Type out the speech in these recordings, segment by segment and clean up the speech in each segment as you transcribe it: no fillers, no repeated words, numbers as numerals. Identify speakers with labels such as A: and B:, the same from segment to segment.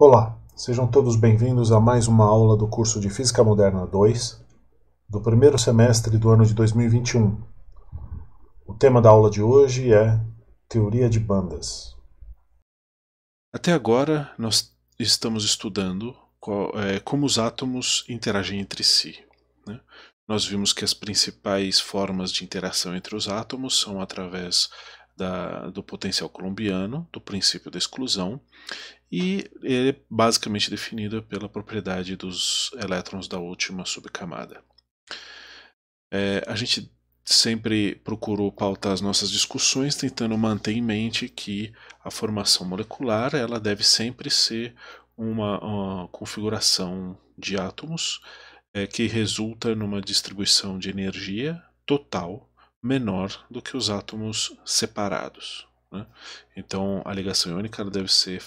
A: Olá, sejam todos bem-vindos a mais uma aula do curso de Física Moderna 2, do primeiro semestre do ano de 2021. O tema da aula de hoje é Teoria de Bandas.
B: Até agora, nós estamos estudando como os átomos interagem entre si, né? Nós vimos que as principais formas de interação entre os átomos são através do potencial coulombiano, do princípio da exclusão, e ele é basicamente definido pela propriedade dos elétrons da última subcamada. A gente sempre procurou pautar as nossas discussões tentando manter em mente que a formação molecular ela deve sempre ser uma configuração de átomos que resulta numa distribuição de energia total menor do que os átomos separados, né? Então a ligação iônica ela deve ser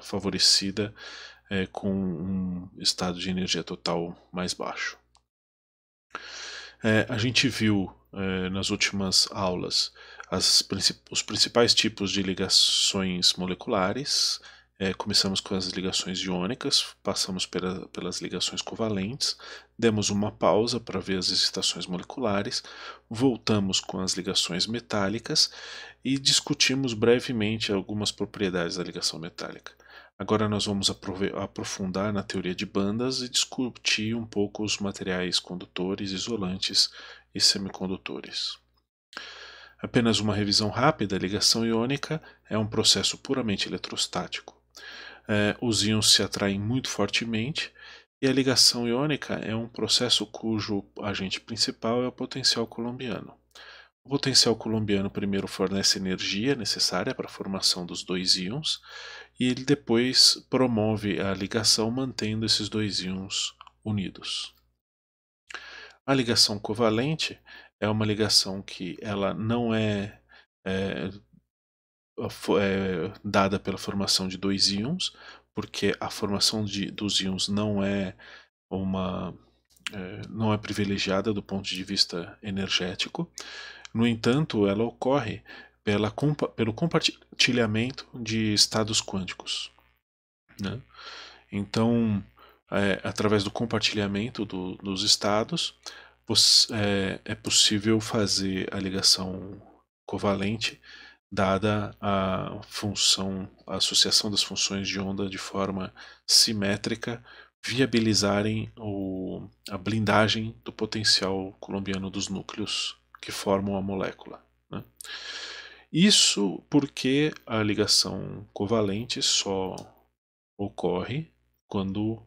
B: favorecida com um estado de energia total mais baixo. A gente viu nas últimas aulas os principais tipos de ligações moleculares. Começamos com as ligações iônicas, passamos pelas ligações covalentes, demos uma pausa para ver as excitações moleculares, voltamos com as ligações metálicas e discutimos brevemente algumas propriedades da ligação metálica. Agora nós vamos aprofundar na teoria de bandas e discutir um pouco os materiais condutores, isolantes e semicondutores. Apenas uma revisão rápida: a ligação iônica é um processo puramente eletrostático. Os íons se atraem muito fortemente e a ligação iônica é um processo cujo agente principal é o potencial coulombiano. O potencial coulombiano primeiro fornece energia necessária para a formação dos dois íons e ele depois promove a ligação mantendo esses dois íons unidos. A ligação covalente é uma ligação que ela não é, dada pela formação de dois íons, porque a formação dos íons não é privilegiada do ponto de vista energético. No entanto, ela ocorre pelo compartilhamento de estados quânticos, né? Então, através do compartilhamento dos estados, é possível fazer a ligação covalente dada a associação das funções de onda de forma simétrica, viabilizarem a blindagem do potencial coulombiano dos núcleos que formam a molécula, né? Isso porque a ligação covalente só ocorre quando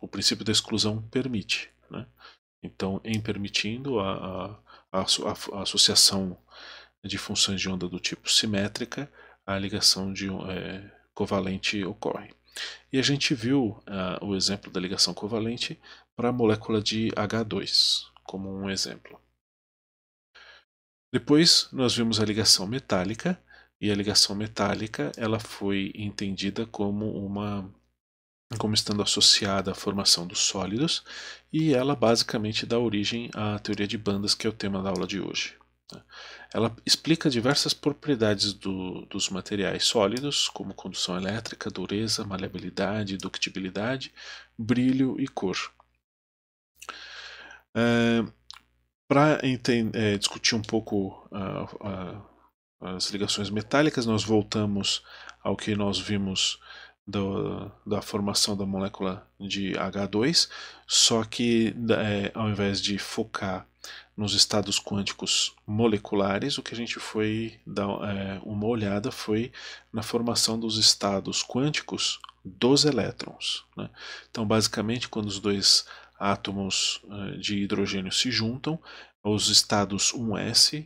B: o princípio da exclusão permite, né? Então, em permitindo a associação de funções de onda do tipo simétrica, a ligação covalente ocorre. E a gente viu o exemplo da ligação covalente para a molécula de H2 como um exemplo. Depois nós vimos a ligação metálica, e a ligação metálica ela foi entendida como estando associada à formação dos sólidos, e ela basicamente dá origem à teoria de bandas, que é o tema da aula de hoje. Ela explica diversas propriedades dos materiais sólidos, como condução elétrica, dureza, maleabilidade, ductibilidade, brilho e cor. Para discutir um pouco as ligações metálicas, nós voltamos ao que nós vimos da formação da molécula de H2, só que ao invés de focar nos estados quânticos moleculares, o que a gente foi dar uma olhada foi na formação dos estados quânticos dos elétrons, né? Então, basicamente, quando os dois átomos de hidrogênio se juntam, os estados 1s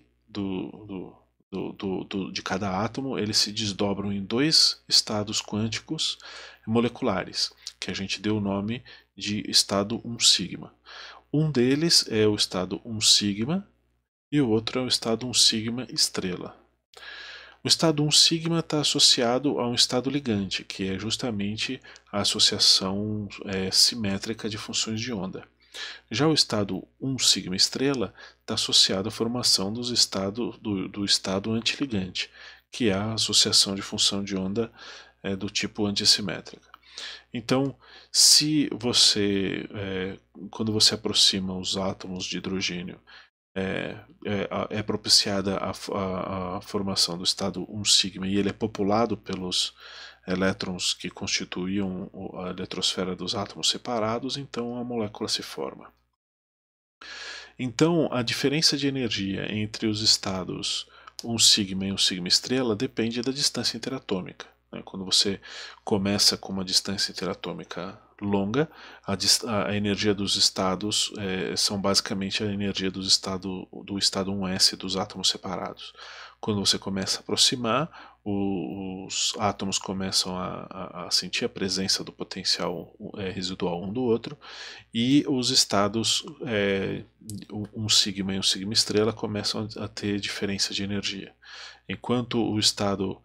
B: de cada átomo, eles se desdobram em dois estados quânticos moleculares, que a gente deu o nome de estado 1 sigma. Um deles é o estado 1 sigma e o outro é o estado 1 sigma estrela. O estado 1 sigma está associado a um estado ligante, que é justamente a associação simétrica de funções de onda. Já o estado 1 sigma estrela está associado à formação do estado antiligante, que é a associação de função de onda do tipo antissimétrica. Então, se você, quando você aproxima os átomos de hidrogênio, é propiciada a formação do estado 1 sigma e ele é populado pelos elétrons que constituíam a eletrosfera dos átomos separados, então a molécula se forma. Então, a diferença de energia entre os estados 1 sigma e 1 sigma estrela depende da distância interatômica. Quando você começa com uma distância interatômica longa, a energia dos estados são basicamente a energia do estado 1s dos átomos separados. Quando você começa a aproximar, os átomos começam a sentir a presença do potencial residual um do outro, e os estados 1 sigma e 1 sigma estrela começam a ter diferença de energia. Enquanto o estado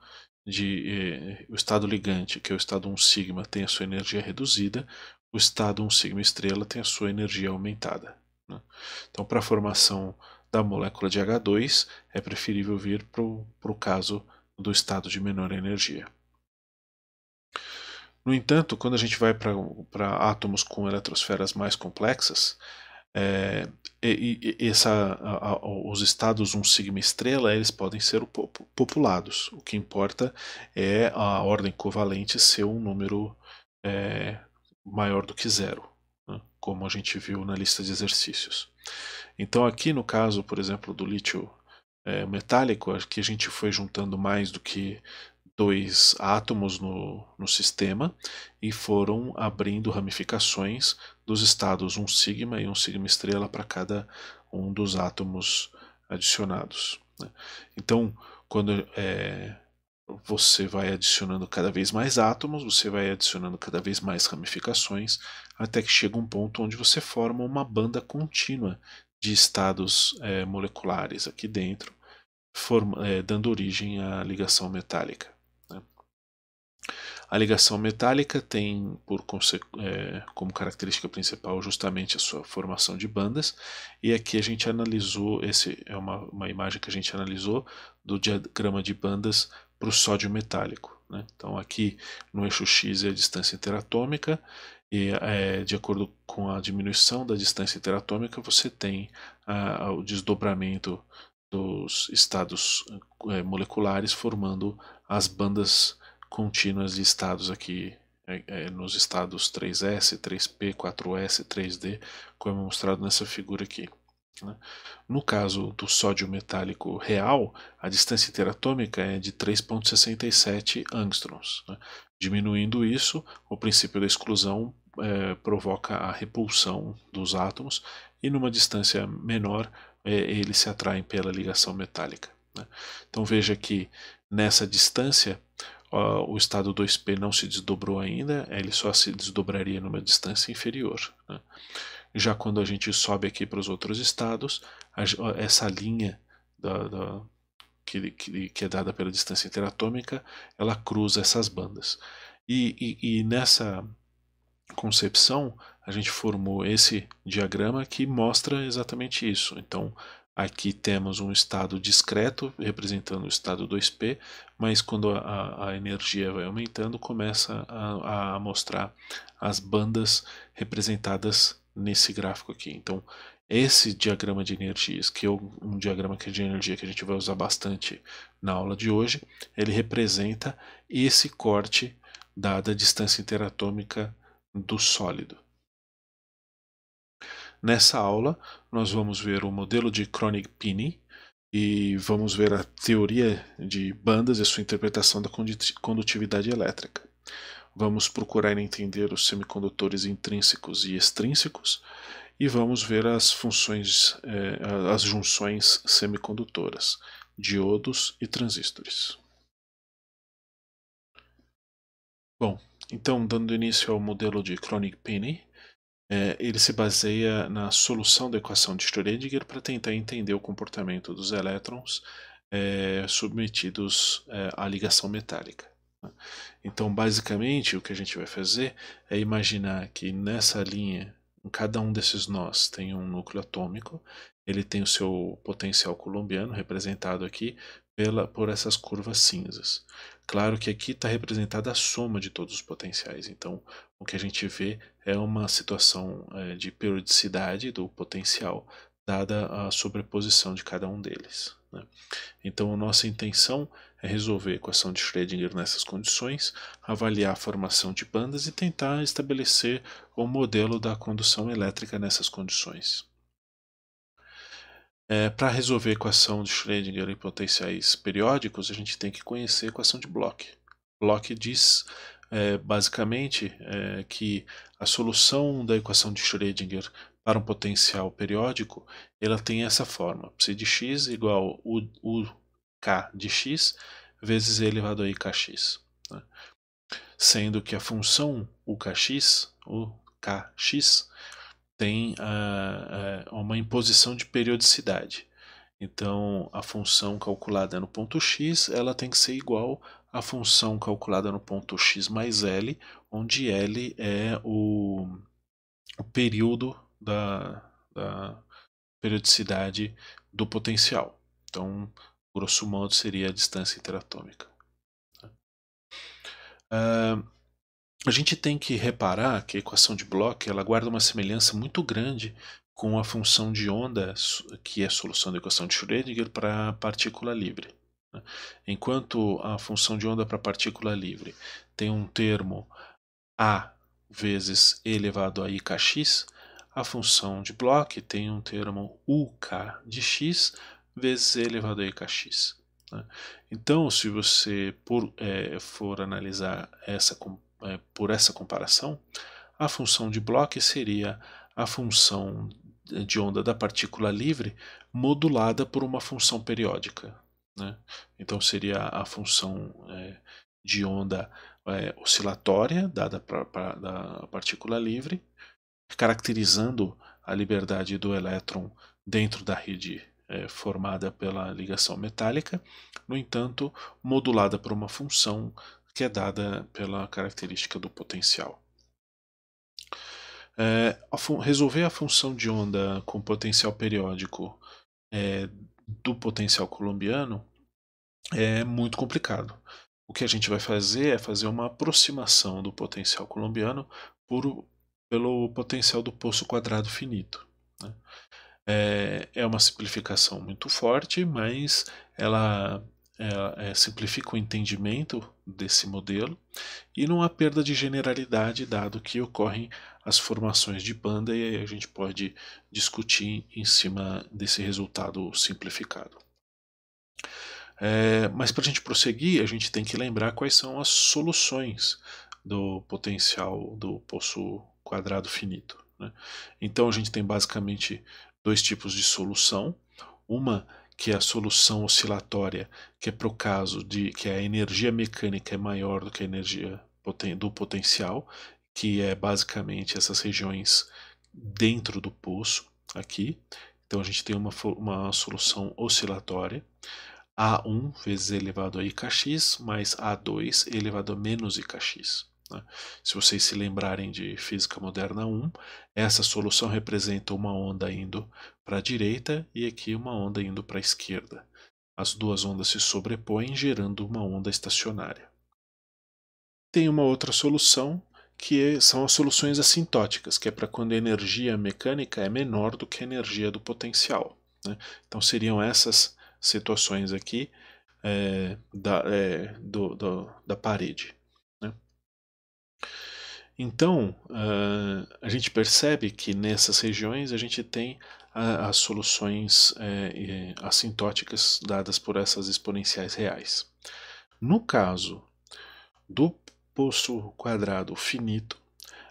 B: ligante, que é o estado 1 sigma, tem a sua energia reduzida, o estado 1 sigma estrela tem a sua energia aumentada. Então, para a formação da molécula de H2, é preferível vir para o caso do estado de menor energia. No entanto, quando a gente vai para átomos com eletrosferas mais complexas, os estados 1 sigma estrela eles podem ser populados. O que importa é a ordem covalente ser um número maior do que zero, né? Como a gente viu na lista de exercícios. Então aqui no caso, por exemplo, do lítio metálico, aqui a gente foi juntando mais do que 2 átomos no sistema e foram abrindo ramificações dos estados 1 sigma e 1 sigma estrela para cada um dos átomos adicionados, né? Então, quando você vai adicionando cada vez mais átomos, você vai adicionando cada vez mais ramificações, até que chega um ponto onde você forma uma banda contínua de estados moleculares aqui dentro, dando origem à ligação metálica. A ligação metálica tem como característica principal justamente a sua formação de bandas, e aqui a gente analisou, é uma imagem que a gente analisou do diagrama de bandas para o sódio metálico, né? Então aqui no eixo X é a distância interatômica, e de acordo com a diminuição da distância interatômica você tem o desdobramento dos estados moleculares formando as bandas contínuas de estados aqui nos estados 3s, 3p, 4s, 3d, como é mostrado nessa figura aqui, né? No caso do sódio metálico real, a distância interatômica é de 3,67 angstroms, né? Diminuindo isso, o princípio da exclusão provoca a repulsão dos átomos, e numa distância menor eles se atraem pela ligação metálica, né? Então veja que nessa distância o estado 2p não se desdobrou ainda, ele só se desdobraria numa distância inferior, né? Já quando a gente sobe aqui para os outros estados, essa linha que é dada pela distância interatômica, ela cruza essas bandas. E nessa concepção, a gente formou esse diagrama que mostra exatamente isso. Então, aqui temos um estado discreto, representando o estado 2p, mas quando a energia vai aumentando, começa a mostrar as bandas representadas nesse gráfico aqui. Então, esse diagrama de energias, que é um diagrama de energia que a gente vai usar bastante na aula de hoje, ele representa esse corte dada a distância interatômica do sólido. Nessa aula, nós vamos ver o modelo de Kronig-Penney e vamos ver a teoria de bandas e a sua interpretação da condutividade elétrica. Vamos procurar entender os semicondutores intrínsecos e extrínsecos e vamos ver as funções, as junções semicondutoras, diodos e transistores. Bom, então, dando início ao modelo de Kronig-Penney, ele se baseia na solução da equação de Schrödinger para tentar entender o comportamento dos elétrons submetidos à ligação metálica, né? Então, basicamente, o que a gente vai fazer é imaginar que nessa linha, em cada um desses nós tem um núcleo atômico, ele tem o seu potencial coulombiano, representado aqui por essas curvas cinzas. Claro que aqui está representada a soma de todos os potenciais, então o que a gente vê é uma situação de periodicidade do potencial, dada a sobreposição de cada um deles, né? Então a nossa intenção é resolver a equação de Schrödinger nessas condições, avaliar a formação de bandas e tentar estabelecer o modelo da condução elétrica nessas condições. Para resolver a equação de Schrödinger em potenciais periódicos, a gente tem que conhecer a equação de Bloch. Bloch diz, basicamente, que a solução da equação de Schrödinger para um potencial periódico, ela tem essa forma: psi de x igual k de x vezes e elevado a ikx, né? Sendo que a função ukx tem uma imposição de periodicidade. Então, a função calculada no ponto x, ela tem que ser igual à função calculada no ponto x mais L, onde L é o período da periodicidade do potencial. Então, grosso modo, seria a distância interatômica. A gente tem que reparar que a equação de Bloch ela guarda uma semelhança muito grande com a função de onda, que é a solução da equação de Schrödinger para partícula livre, né? Enquanto a função de onda para partícula livre tem um termo A vezes e elevado a ikx, a função de Bloch tem um termo uk de x vezes e elevado a ikx, né? Então, se você for analisar por essa comparação, a função de Bloch seria a função de onda da partícula livre modulada por uma função periódica, né? Então seria a função de onda oscilatória dada da partícula livre, caracterizando a liberdade do elétron dentro da rede formada pela ligação metálica, no entanto, modulada por uma função que é dada pela característica do potencial. Resolver a função de onda com potencial periódico do potencial coulombiano é muito complicado. O que a gente vai fazer é fazer uma aproximação do potencial coulombiano pelo potencial do poço quadrado finito, né? É uma simplificação muito forte, mas ela simplifica o entendimento desse modelo e não há perda de generalidade, dado que ocorrem as formações de banda, e aí a gente pode discutir em cima desse resultado simplificado. Mas para a gente prosseguir, a gente tem que lembrar quais são as soluções do potencial do poço quadrado finito, né? Então a gente tem basicamente dois tipos de solução. Uma que é a solução oscilatória, que é para o caso de que a energia mecânica é maior do que a energia do potencial, que é basicamente essas regiões dentro do poço aqui. Então a gente tem uma solução oscilatória. A1 vezes e elevado a ikx mais A2 elevado a menos ikx, né? Se vocês se lembrarem de Física Moderna 1, essa solução representa uma onda indo para a direita e aqui uma onda indo para a esquerda. As duas ondas se sobrepõem, gerando uma onda estacionária. Tem uma outra solução, que são as soluções assintóticas, que é para quando a energia mecânica é menor do que a energia do potencial, né? Então seriam essas situações aqui da parede, né? Então a gente percebe que nessas regiões a gente tem as soluções assintóticas dadas por essas exponenciais reais. No caso do poço quadrado finito,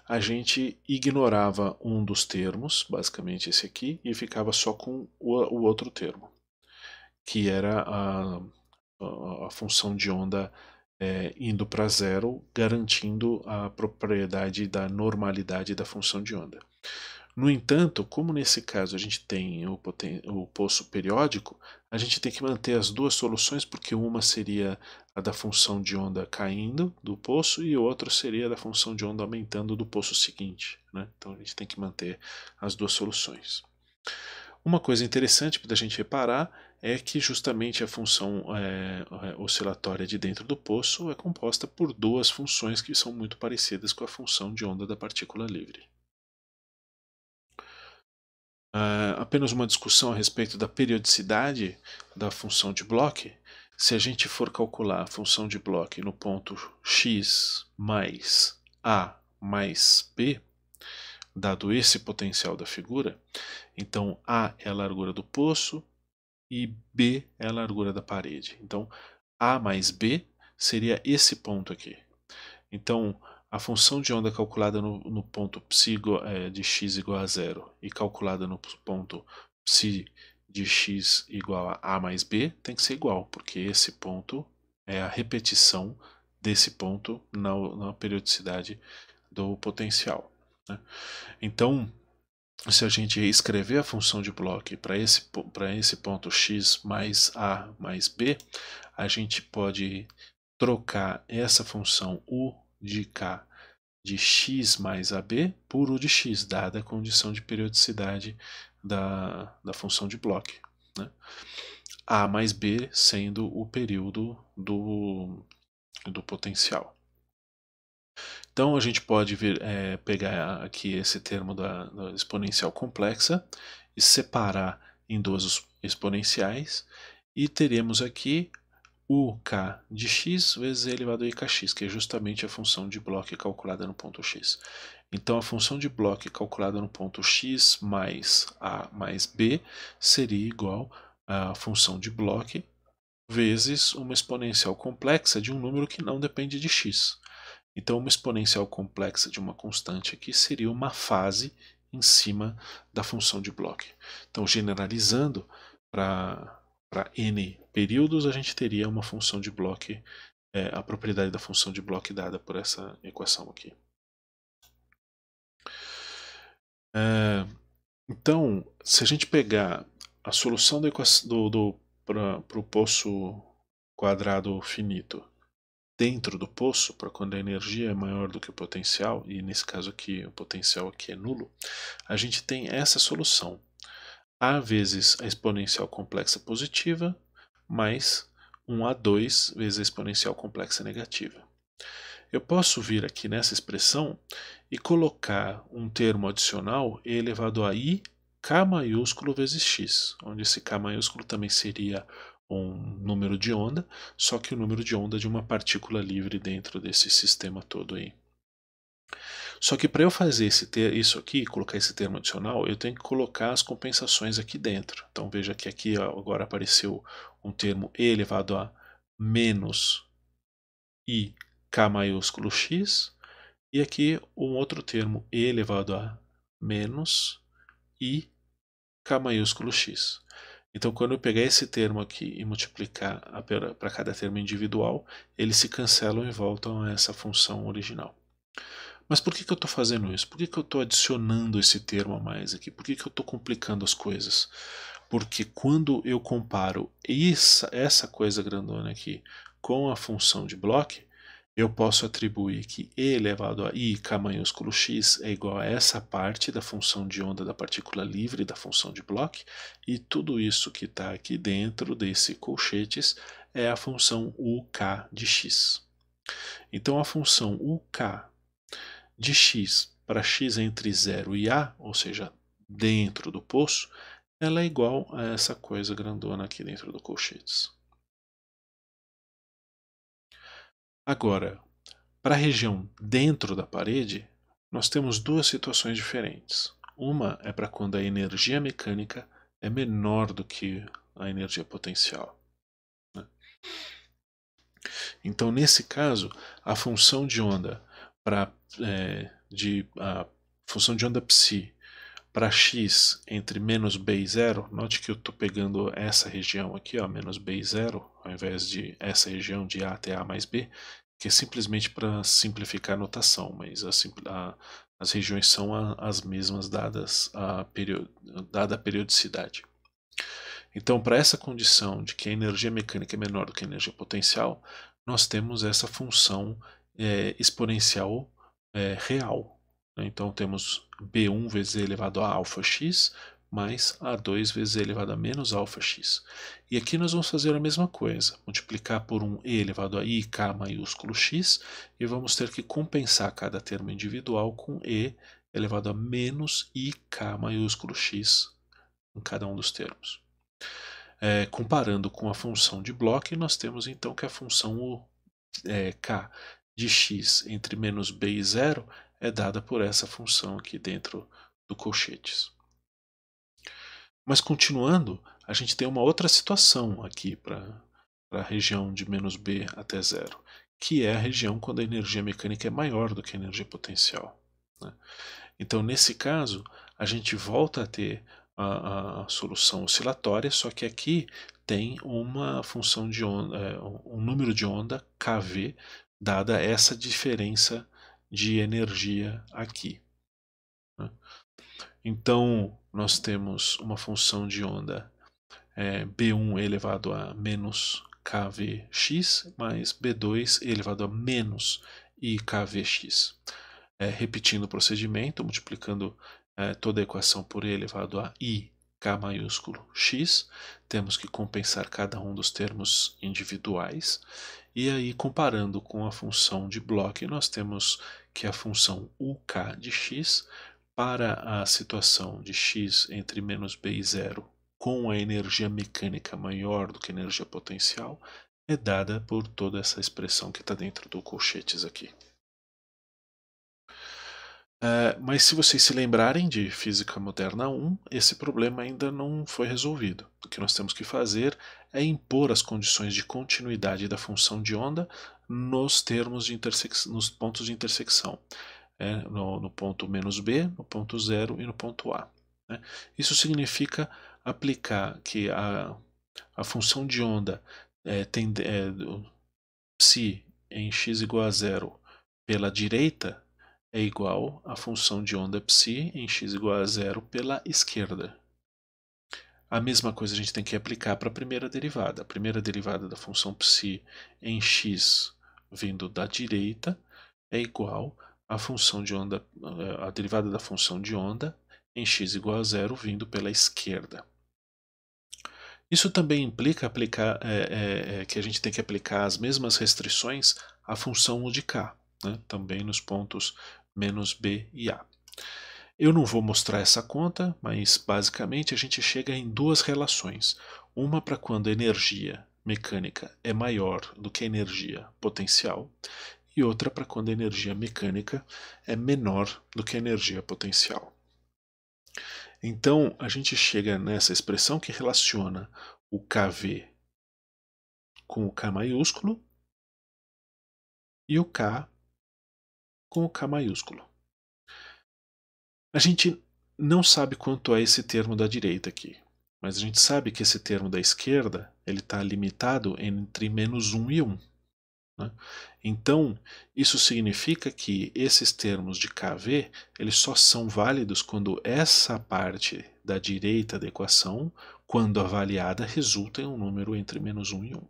B: a gente ignorava um dos termos, basicamente esse aqui, e ficava só com o outro termo, que era a função de onda indo para zero, garantindo a propriedade da normalidade da função de onda. No entanto, como nesse caso a gente tem o poço periódico, a gente tem que manter as duas soluções, porque uma seria a da função de onda caindo do poço e outra seria da função de onda aumentando do poço seguinte, né? Então a gente tem que manter as duas soluções. Uma coisa interessante para a gente reparar é que justamente a função oscilatória de dentro do poço é composta por duas funções que são muito parecidas com a função de onda da partícula livre. Apenas uma discussão a respeito da periodicidade da função de Bloch. Se a gente for calcular a função de Bloch no ponto x mais a mais b, dado esse potencial da figura, então a é a largura do poço e b é a largura da parede. Então a mais b seria esse ponto aqui. Então a função de onda calculada no ponto psi de x igual a zero e calculada no ponto psi de x igual a mais b tem que ser igual, porque esse ponto é a repetição desse ponto na periodicidade do potencial, né? Então, se a gente escrever a função de Bloch para esse ponto x mais a mais b, a gente pode trocar essa função u de k de x mais ab por u de x, dada a condição de periodicidade da função de Bloch, né? A mais b sendo o período do potencial. Então a gente pode pegar aqui esse termo da exponencial complexa e separar em duas exponenciais, e teremos aqui o k de x vezes e elevado a ikx, que é justamente a função de Bloch calculada no ponto x. Então a função de Bloch calculada no ponto x mais a mais b seria igual à função de Bloch vezes uma exponencial complexa de um número que não depende de x. Então uma exponencial complexa de uma constante aqui seria uma fase em cima da função de Bloch. Então, generalizando para n períodos, a gente teria uma função de Bloch, a propriedade da função de Bloch dada por essa equação aqui. Então, se a gente pegar a solução para o poço quadrado finito dentro do poço, para quando a energia é maior do que o potencial, e nesse caso aqui o potencial aqui é nulo, a gente tem essa solução. A vezes a exponencial complexa positiva, mais 1A2 vezes a exponencial complexa negativa. Eu posso vir aqui nessa expressão e colocar um termo adicional e elevado a i k maiúsculo vezes x, onde esse k maiúsculo também seria um número de onda, só que o número de onda de uma partícula livre dentro desse sistema todo aí. Só que para eu fazer isso aqui, colocar esse termo adicional, eu tenho que colocar as compensações aqui dentro. Então veja que aqui agora apareceu um termo e elevado a menos i k maiúsculo x, e aqui um outro termo e elevado a menos i k maiúsculo x. Então, quando eu pegar esse termo aqui e multiplicar para cada termo individual, eles se cancelam e voltam a essa função original. Mas por que eu estou fazendo isso? Por que eu estou adicionando esse termo a mais aqui? Por que eu estou complicando as coisas? Porque quando eu comparo essa coisa grandona aqui com a função de Bloch, eu posso atribuir que e elevado a i k maiúsculo x é igual a essa parte da função de onda da partícula livre da função de Bloch, e tudo isso que está aqui dentro desse colchetes é a função uk de x. Então a função uk de x para x entre 0 e a, ou seja, dentro do poço, ela é igual a essa coisa grandona aqui dentro do colchetes. Agora, para a região dentro da parede, nós temos duas situações diferentes. Uma é para quando a energia mecânica é menor do que a energia potencial, né? Então, nesse caso, a função de onda função de onda psi para x entre menos b e 0, note que eu estou pegando essa região aqui, ó, menos b e 0, ao invés de essa região de a até a mais b, que é simplesmente para simplificar a notação, mas as regiões são as mesmas dada a periodicidade. Então, para essa condição de que a energia mecânica é menor do que a energia potencial, nós temos essa função exponencial real. Então temos b1 vezes e elevado a alfa x mais A2 vezes E elevado a menos alfa x. E aqui nós vamos fazer a mesma coisa, multiplicar por um E elevado a IK maiúsculo x, e vamos ter que compensar cada termo individual com E elevado a menos IK maiúsculo x em cada um dos termos. Comparando com a função de Bloch, nós temos então que a função k de x entre menos b e 0 é dada por essa função aqui dentro do colchetes. Mas continuando, a gente tem uma outra situação aqui para a região de menos b até 0, que é a região quando a energia mecânica é maior do que a energia potencial, né? Então, nesse caso, a gente volta a ter a solução oscilatória, só que aqui tem uma função de onda, um número de onda kV, dada essa diferença de energia aqui, né? Então, nós temos uma função de onda B1 elevado a menos kVx, mais B2 elevado a menos IKVx. Repetindo o procedimento, multiplicando toda a equação por E elevado a IK maiúsculo x, temos que compensar cada um dos termos individuais, e aí comparando com a função de Bloch, nós temos que a função UK de x, para a situação de x entre menos b e 0, com a energia mecânica maior do que a energia potencial, é dada por toda essa expressão que está dentro do colchetes aqui. Mas se vocês se lembrarem de Física Moderna 1, esse problema ainda não foi resolvido. O que nós temos que fazer é impor as condições de continuidade da função de onda nos nos pontos de intersecção, no ponto menos B, no ponto 0 e no ponto A, né? Isso significa aplicar que a função de onda psi em x igual a 0 pela direita é igual à função de onda psi em x igual a 0 pela esquerda. A mesma coisa a gente tem que aplicar para a primeira derivada. A primeira derivada da função psi em x vindo da direita é igual à função de onda, a derivada da função de onda em x igual a 0 vindo pela esquerda. Isso também implica que a gente tem que aplicar as mesmas restrições à função U de k, né? Também nos pontos menos B e A. Eu não vou mostrar essa conta, mas basicamente a gente chega em duas relações. Uma para quando a energia mecânica é maior do que a energia potencial, e outra para quando a energia mecânica é menor do que a energia potencial. Então, a gente chega nessa expressão que relaciona o kV com o K maiúsculo e o K com o K maiúsculo. A gente não sabe quanto é esse termo da direita aqui, mas a gente sabe que esse termo da esquerda está limitado entre menos 1 e 1. Né? Então, isso significa que esses termos de kV eles só são válidos quando essa parte da direita da equação, quando avaliada, resulta em um número entre menos 1 e 1.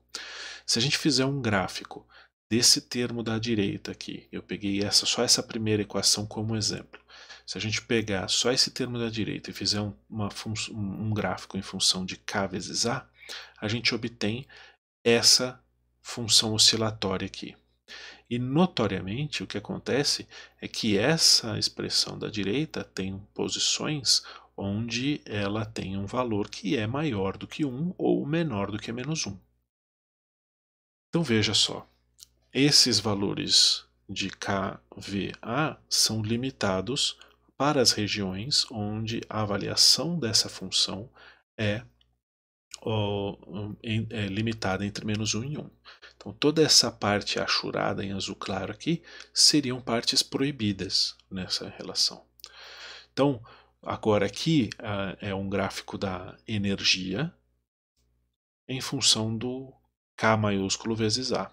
B: Se a gente fizer um gráfico desse termo da direita aqui, eu peguei só essa primeira equação como exemplo. Se a gente pegar só esse termo da direita e fizer um gráfico em função de k vezes a gente obtém essa função oscilatória aqui. E notoriamente o que acontece é que essa expressão da direita tem posições onde ela tem um valor que é maior do que 1 ou menor do que menos 1. Então veja só, esses valores de KVA são limitados para as regiões onde a avaliação dessa função é limitada entre menos 1 e 1. Então toda essa parte achurada em azul claro aqui seriam partes proibidas nessa relação. Então agora aqui é um gráfico da energia em função do K maiúsculo vezes A.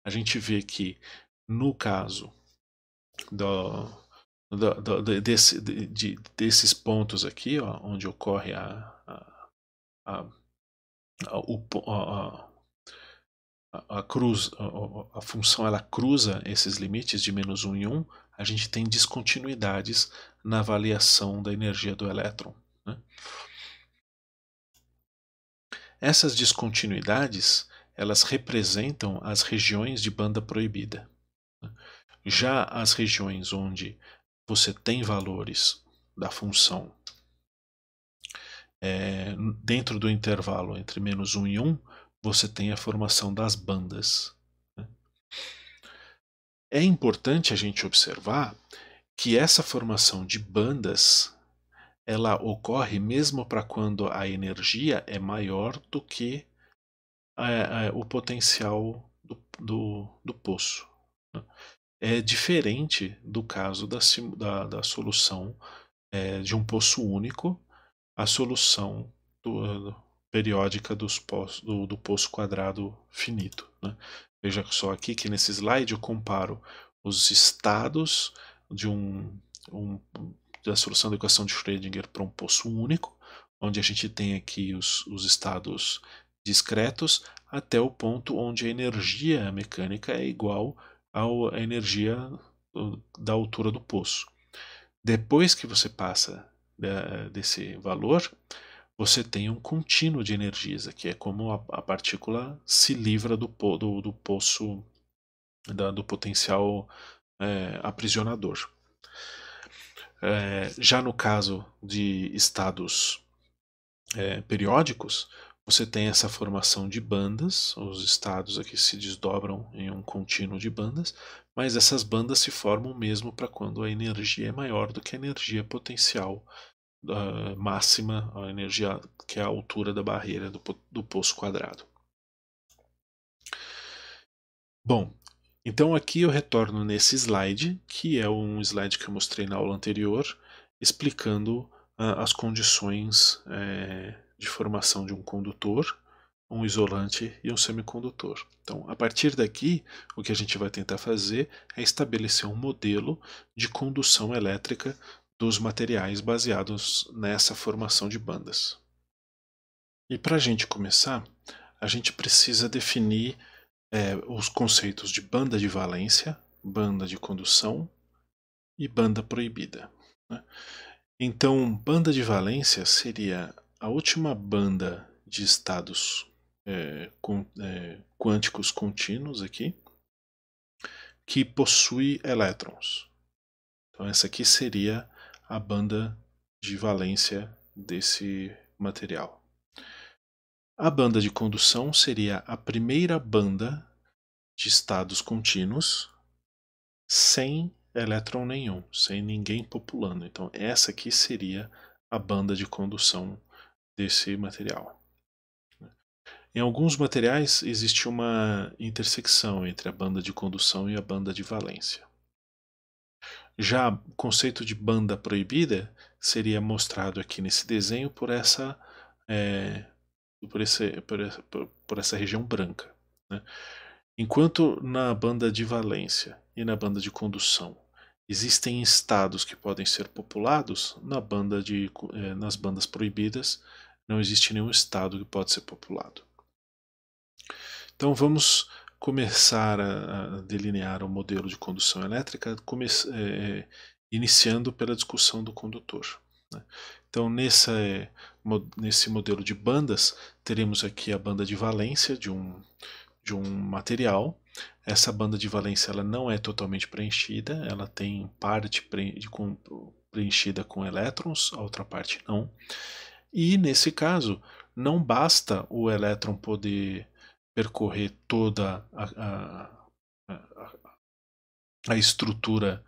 B: A gente vê que no caso desses pontos aqui, ó, onde ocorre a função ela cruza esses limites de menos 1 e 1, a gente tem descontinuidades na avaliação da energia do elétron, né? Essas descontinuidades, elas representam as regiões de banda proibida. Já as regiões onde você tem valores da função dentro do intervalo entre -1 e 1, você tem a formação das bandas. É importante a gente observar que essa formação de bandas ela ocorre mesmo para quando a energia é maior do que o potencial do poço. É diferente do caso da solução de um poço único, a solução periódica do poço quadrado finito, né? Veja só aqui que nesse slide eu comparo os estados da solução da equação de Schrödinger para um poço único, onde a gente tem aqui os estados discretos, até o ponto onde a energia mecânica é igual à energia da altura do poço. Depois que você passa desse valor, você tem um contínuo de energias, que é como a partícula se livra do poço, do potencial aprisionador. Já no caso de estados periódicos, você tem essa formação de bandas, os estados aqui se desdobram em um contínuo de bandas, mas essas bandas se formam mesmo para quando a energia é maior do que a energia potencial máxima, a energia que é a altura da barreira do poço quadrado. Bom, então aqui eu retorno nesse slide, que é um slide que eu mostrei na aula anterior, explicando as condições de formação de um condutor, um isolante e um semicondutor. Então, a partir daqui, o que a gente vai tentar fazer é estabelecer um modelo de condução elétrica dos materiais baseados nessa formação de bandas. E para a gente começar, a gente precisa definir os conceitos de banda de valência, banda de condução e banda proibida, né? Então, banda de valência seria a última banda de estados quânticos contínuos aqui, que possui elétrons. Então essa aqui seria a banda de valência desse material. A banda de condução seria a primeira banda de estados contínuos sem elétron nenhum, sem ninguém populando. Então essa aqui seria a banda de condução desse material. Em alguns materiais existe uma intersecção entre a banda de condução e a banda de valência. Já o conceito de banda proibida seria mostrado aqui nesse desenho por essa região branca, né? Enquanto na banda de valência e na banda de condução existem estados que podem ser populados, nas bandas proibidas não existe nenhum estado que pode ser populado. Então vamos começar a delinear o modelo de condução elétrica, iniciando pela discussão do condutor, né? Então nesse modelo de bandas, teremos aqui a banda de valência de um material. Essa banda de valência ela não é totalmente preenchida, ela tem parte preenchida com elétrons, a outra parte não. E nesse caso, não basta o elétron poder percorrer toda a estrutura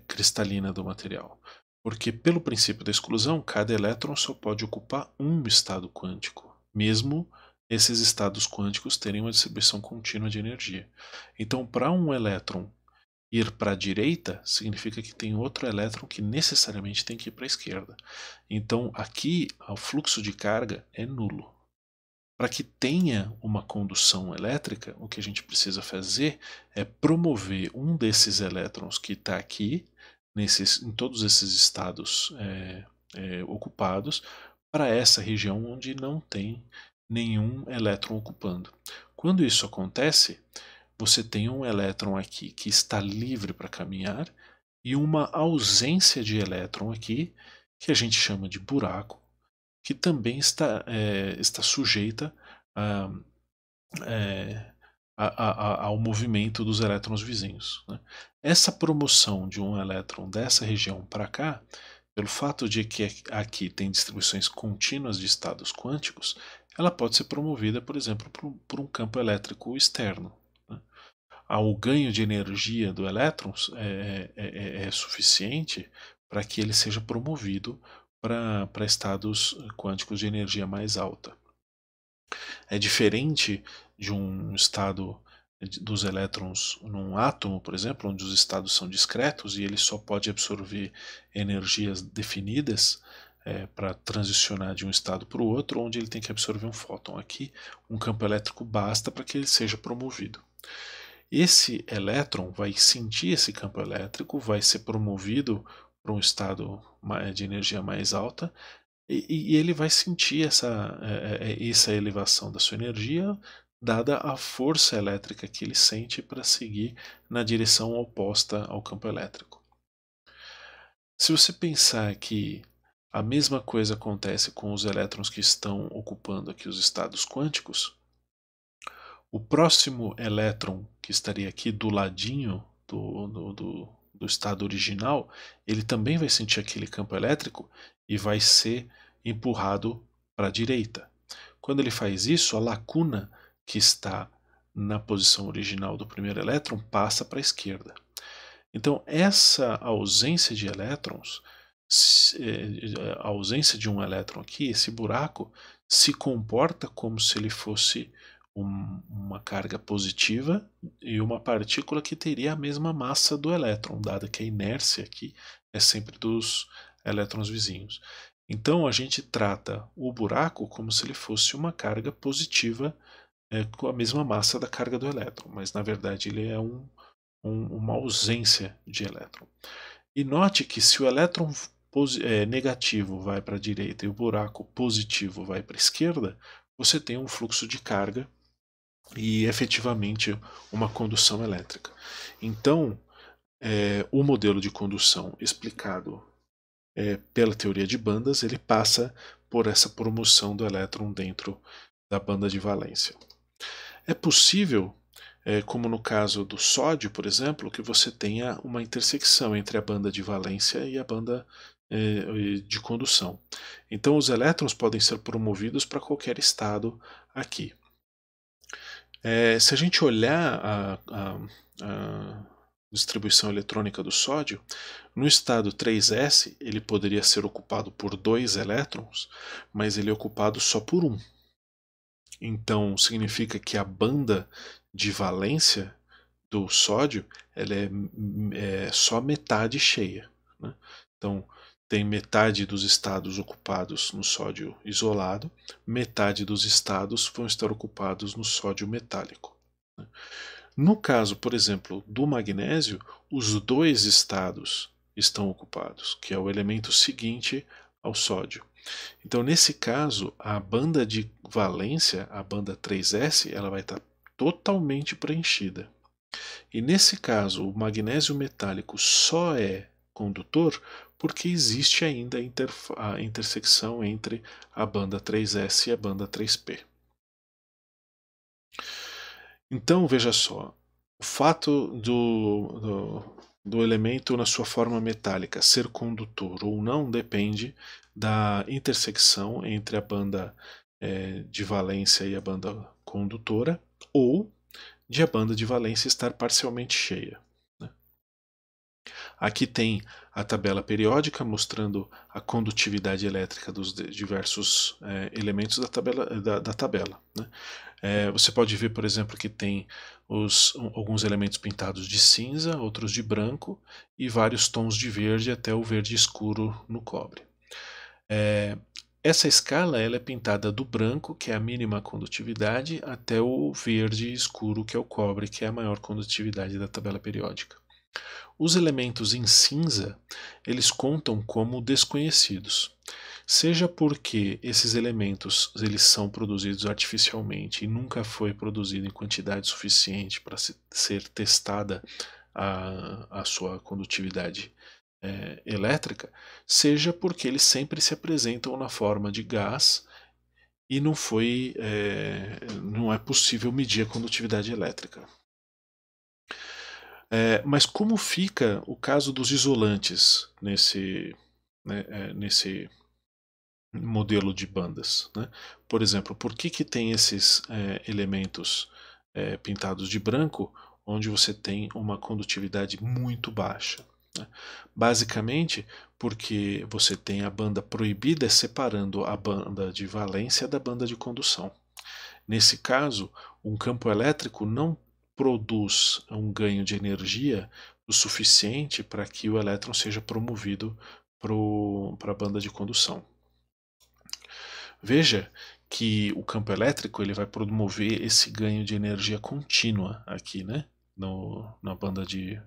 B: cristalina do material, porque pelo princípio da exclusão, cada elétron só pode ocupar um estado quântico, mesmo esses estados quânticos terem uma distribuição contínua de energia. Então, para um elétron ir para a direita, significa que tem outro elétron que necessariamente tem que ir para a esquerda. Então, aqui, o fluxo de carga é nulo. Para que tenha uma condução elétrica, o que a gente precisa fazer é promover um desses elétrons que está aqui, em todos esses estados ocupados, para essa região onde não tem nenhum elétron ocupando. Quando isso acontece, você tem um elétron aqui que está livre para caminhar e uma ausência de elétron aqui, que a gente chama de buraco, que também está sujeita ao movimento dos elétrons vizinhos, né? Essa promoção de um elétron dessa região para cá, pelo fato de que aqui tem distribuições contínuas de estados quânticos, ela pode ser promovida, por exemplo, por um campo elétrico externo, né? O ganho de energia do elétron é suficiente para que ele seja promovido para estados quânticos de energia mais alta. É diferente de um estado dos elétrons num átomo, por exemplo, onde os estados são discretos e ele só pode absorver energias definidas para transicionar de um estado para o outro, onde ele tem que absorver um fóton. Aqui, um campo elétrico basta para que ele seja promovido. Esse elétron vai sentir esse campo elétrico, vai ser promovido para um estado de energia mais alta, e ele vai sentir essa elevação da sua energia, dada a força elétrica que ele sente para seguir na direção oposta ao campo elétrico. Se você pensar que a mesma coisa acontece com os elétrons que estão ocupando aqui os estados quânticos, o próximo elétron que estaria aqui do ladinho do estado original, ele também vai sentir aquele campo elétrico e vai ser empurrado para a direita. Quando ele faz isso, a lacuna que está na posição original do primeiro elétron passa para a esquerda. Então, essa ausência de elétrons, a ausência de um elétron aqui, esse buraco, se comporta como se ele fosse uma carga positiva e uma partícula que teria a mesma massa do elétron, dada que a inércia aqui é sempre dos elétrons vizinhos. Então a gente trata o buraco como se ele fosse uma carga positiva com a mesma massa da carga do elétron, mas na verdade ele é uma ausência de elétron. E note que se o elétron negativo vai para a direita e o buraco positivo vai para a esquerda, você tem um fluxo de carga e efetivamente uma condução elétrica. Então, o modelo de condução explicado pela teoria de bandas, ele passa por essa promoção do elétron dentro da banda de valência. É possível, como no caso do sódio, por exemplo, que você tenha uma intersecção entre a banda de valência e a banda de condução. Então os elétrons podem ser promovidos para qualquer estado aqui. Se a gente olhar a distribuição eletrônica do sódio, no estado 3s ele poderia ser ocupado por 2 elétrons, mas ele é ocupado só por 1. Então significa que a banda de valência do sódio ela é só metade cheia, né? Então tem metade dos estados ocupados no sódio isolado, metade dos estados vão estar ocupados no sódio metálico, né? No caso, por exemplo, do magnésio, os 2 estados estão ocupados, que é o elemento seguinte ao sódio. Então, nesse caso, a banda de valência, a banda 3s, ela vai estar totalmente preenchida. E nesse caso, o magnésio metálico só é condutor porque existe ainda a intersecção entre a banda 3s e a banda 3p. Então, veja só, o fato do elemento na sua forma metálica ser condutor ou não depende da intersecção entre a banda de valência e a banda condutora, ou de a banda de valência estar parcialmente cheia, né? Aqui tem a tabela periódica mostrando a condutividade elétrica dos diversos elementos da tabela, né? Você pode ver, por exemplo, que tem alguns elementos pintados de cinza, outros de branco e vários tons de verde até o verde escuro no cobre. Essa escala ela é pintada do branco, que é a mínima condutividade, até o verde escuro, que é o cobre, que é a maior condutividade da tabela periódica. Os elementos em cinza, eles contam como desconhecidos, seja porque esses elementos eles são produzidos artificialmente e nunca foi produzido em quantidade suficiente para ser testada a sua condutividade elétrica, seja porque eles sempre se apresentam na forma de gás e não é possível medir a condutividade elétrica. Mas como fica o caso dos isolantes nesse modelo de bandas, né? Por exemplo, por que tem esses elementos pintados de branco, onde você tem uma condutividade muito baixa? Né? Basicamente porque você tem a banda proibida separando a banda de valência da banda de condução. Nesse caso, um campo elétrico não produz um ganho de energia o suficiente para que o elétron seja promovido para a banda de condução. Veja que o campo elétrico ele vai promover esse ganho de energia contínua aqui, né? na banda de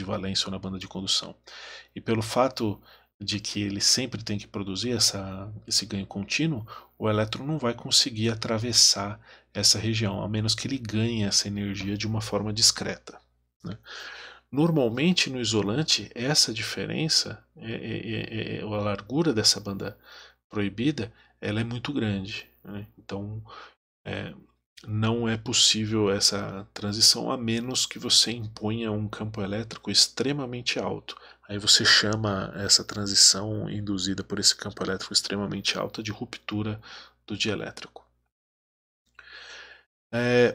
B: valência ou na banda de condução. E pelo fato de que ele sempre tem que produzir esse ganho contínuo, o elétron não vai conseguir atravessar essa região, a menos que ele ganhe essa energia de uma forma discreta, né? Normalmente no isolante, essa diferença, a largura dessa banda proibida, ela é muito grande, né? Então não é possível essa transição a menos que você imponha um campo elétrico extremamente alto. Aí você chama essa transição induzida por esse campo elétrico extremamente alto de ruptura do dielétrico.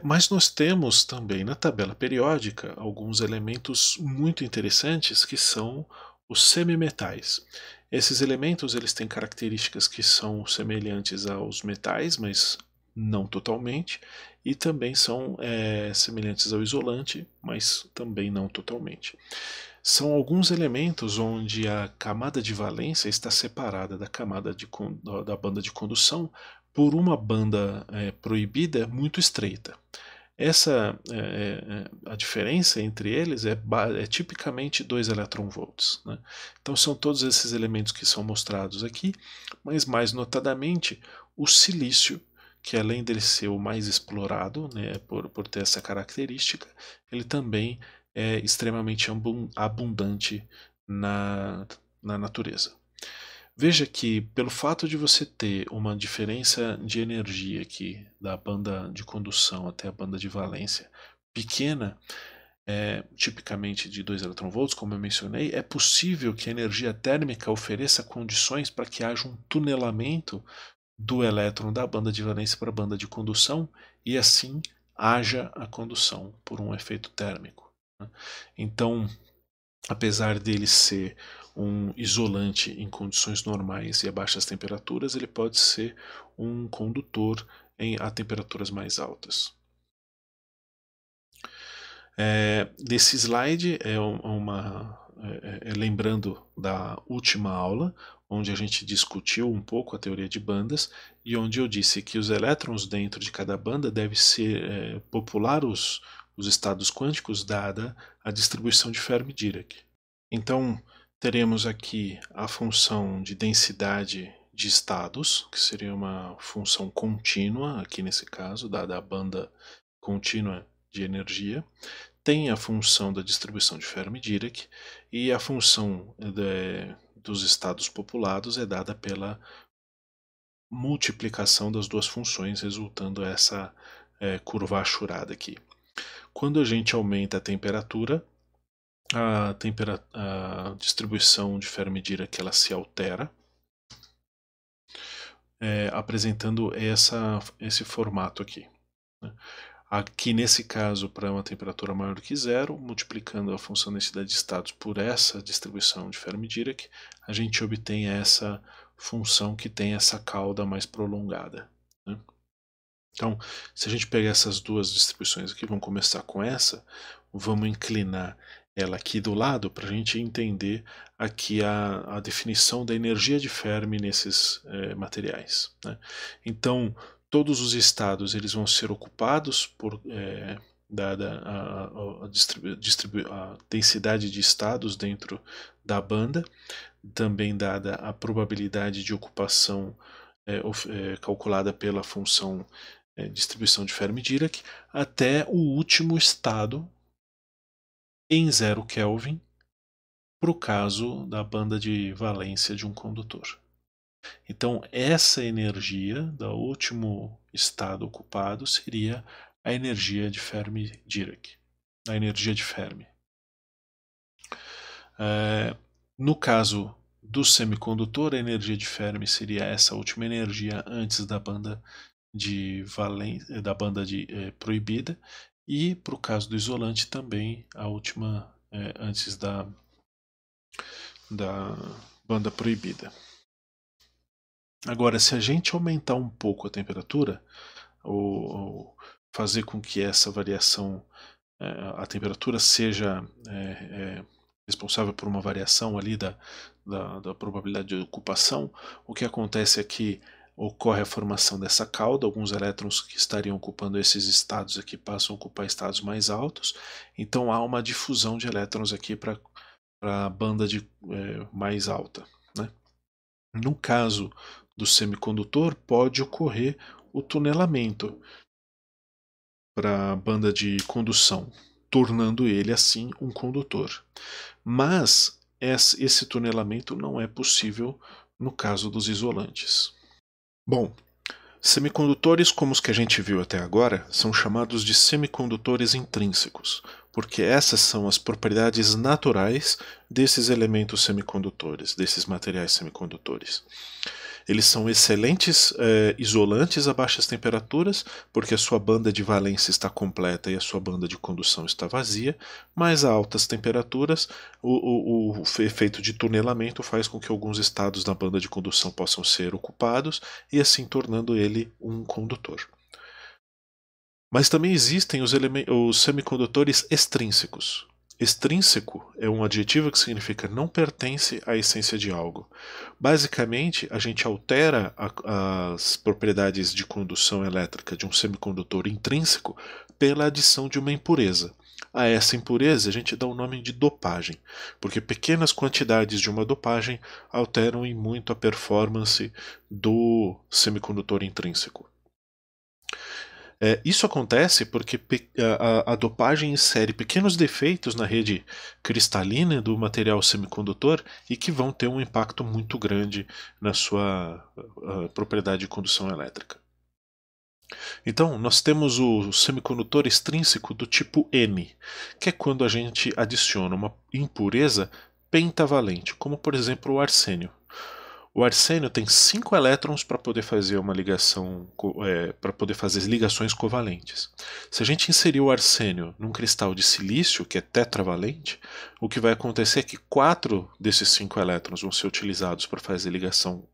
B: Mas nós temos também na tabela periódica alguns elementos muito interessantes que são os semimetais. Esses elementos eles têm características que são semelhantes aos metais, mas não totalmente, e também são semelhantes ao isolante, mas também não totalmente. São alguns elementos onde a camada de valência está separada da camada da banda de condução por uma banda proibida muito estreita. A diferença entre eles é tipicamente 2 electronvolts, né? Então são todos esses elementos que são mostrados aqui, mas mais notadamente o silício, que além dele ser o mais explorado, né, por ter essa característica, ele também é extremamente abundante na natureza. Veja que, pelo fato de você ter uma diferença de energia aqui da banda de condução até a banda de valência pequena, tipicamente de 2 electronvolts, como eu mencionei, é possível que a energia térmica ofereça condições para que haja um tunelamento do elétron da banda de valência para a banda de condução e assim haja a condução por um efeito térmico, né? Então, apesar dele ser um isolante em condições normais e a baixas temperaturas, ele pode ser um condutor a temperaturas mais altas. Desse slide lembrando da última aula, onde a gente discutiu um pouco a teoria de bandas e onde eu disse que os elétrons dentro de cada banda devem ser popular os estados quânticos dada a distribuição de Fermi-Dirac. Então teremos aqui a função de densidade de estados, que seria uma função contínua, aqui nesse caso, dada a banda contínua de energia. Tem a função da distribuição de Fermi-Dirac e a função dos estados populados é dada pela multiplicação das duas funções, resultando essa curva achurada aqui. Quando a gente aumenta a temperatura, a distribuição de Fermi-Dirac ela se altera, apresentando esse formato aqui, né? Aqui nesse caso, para uma temperatura maior do que zero, multiplicando a função densidade de estados por essa distribuição de Fermi-Dirac, a gente obtém essa função que tem essa cauda mais prolongada, né? Então, se a gente pegar essas duas distribuições aqui, vamos começar com essa, vamos inclinar ela aqui do lado para a gente entender aqui a definição da energia de Fermi nesses materiais, né? Então, todos os estados eles vão ser ocupados por dada a densidade de estados dentro da banda, também dada a probabilidade de ocupação calculada pela função distribuição de Fermi-Dirac, até o último estado em 0 Kelvin, para o caso da banda de valência de um condutor. Então, essa energia do último estado ocupado seria a energia de Fermi-Dirac, a energia de Fermi. No caso do semicondutor, a energia de Fermi seria essa última energia antes da banda de proibida, e para o caso do isolante também a última antes da banda proibida. Agora, se a gente aumentar um pouco a temperatura, ou fazer com que essa variação, a temperatura seja responsável por uma variação ali da probabilidade de ocupação, o que acontece é que ocorre a formação dessa cauda, alguns elétrons que estariam ocupando esses estados aqui passam a ocupar estados mais altos, então há uma difusão de elétrons aqui para a banda mais alta, né? No caso do semicondutor, pode ocorrer o tunelamento para a banda de condução, tornando ele assim um condutor. Mas esse tunelamento não é possível no caso dos isolantes. Bom, semicondutores como os que a gente viu até agora são chamados de semicondutores intrínsecos, porque essas são as propriedades naturais desses elementos semicondutores, desses materiais semicondutores. Eles são excelentes isolantes a baixas temperaturas, porque a sua banda de valência está completa e a sua banda de condução está vazia, mas a altas temperaturas o efeito de tunelamento faz com que alguns estados da banda de condução possam ser ocupados e assim tornando ele um condutor. Mas também existem os semicondutores extrínsecos. Extrínseco é um adjetivo que significa não pertence à essência de algo. Basicamente, a gente altera as propriedades de condução elétrica de um semicondutor intrínseco pela adição de uma impureza. A essa impureza a gente dá o nome de dopagem, porque pequenas quantidades de uma dopagem alteram em muito a performance do semicondutor intrínseco. Isso acontece porque a dopagem insere pequenos defeitos na rede cristalina do material semicondutor e que vão ter um impacto muito grande na sua propriedade de condução elétrica. Então, nós temos o semicondutor extrínseco do tipo N, que é quando a gente adiciona uma impureza pentavalente, como por exemplo o arsênio. O arsênio tem 5 elétrons para poder fazer uma ligação, para poder fazer ligações covalentes. Se a gente inserir o arsênio num cristal de silício, que é tetravalente, o que vai acontecer é que 4 desses 5 elétrons vão ser utilizados para fazer ligação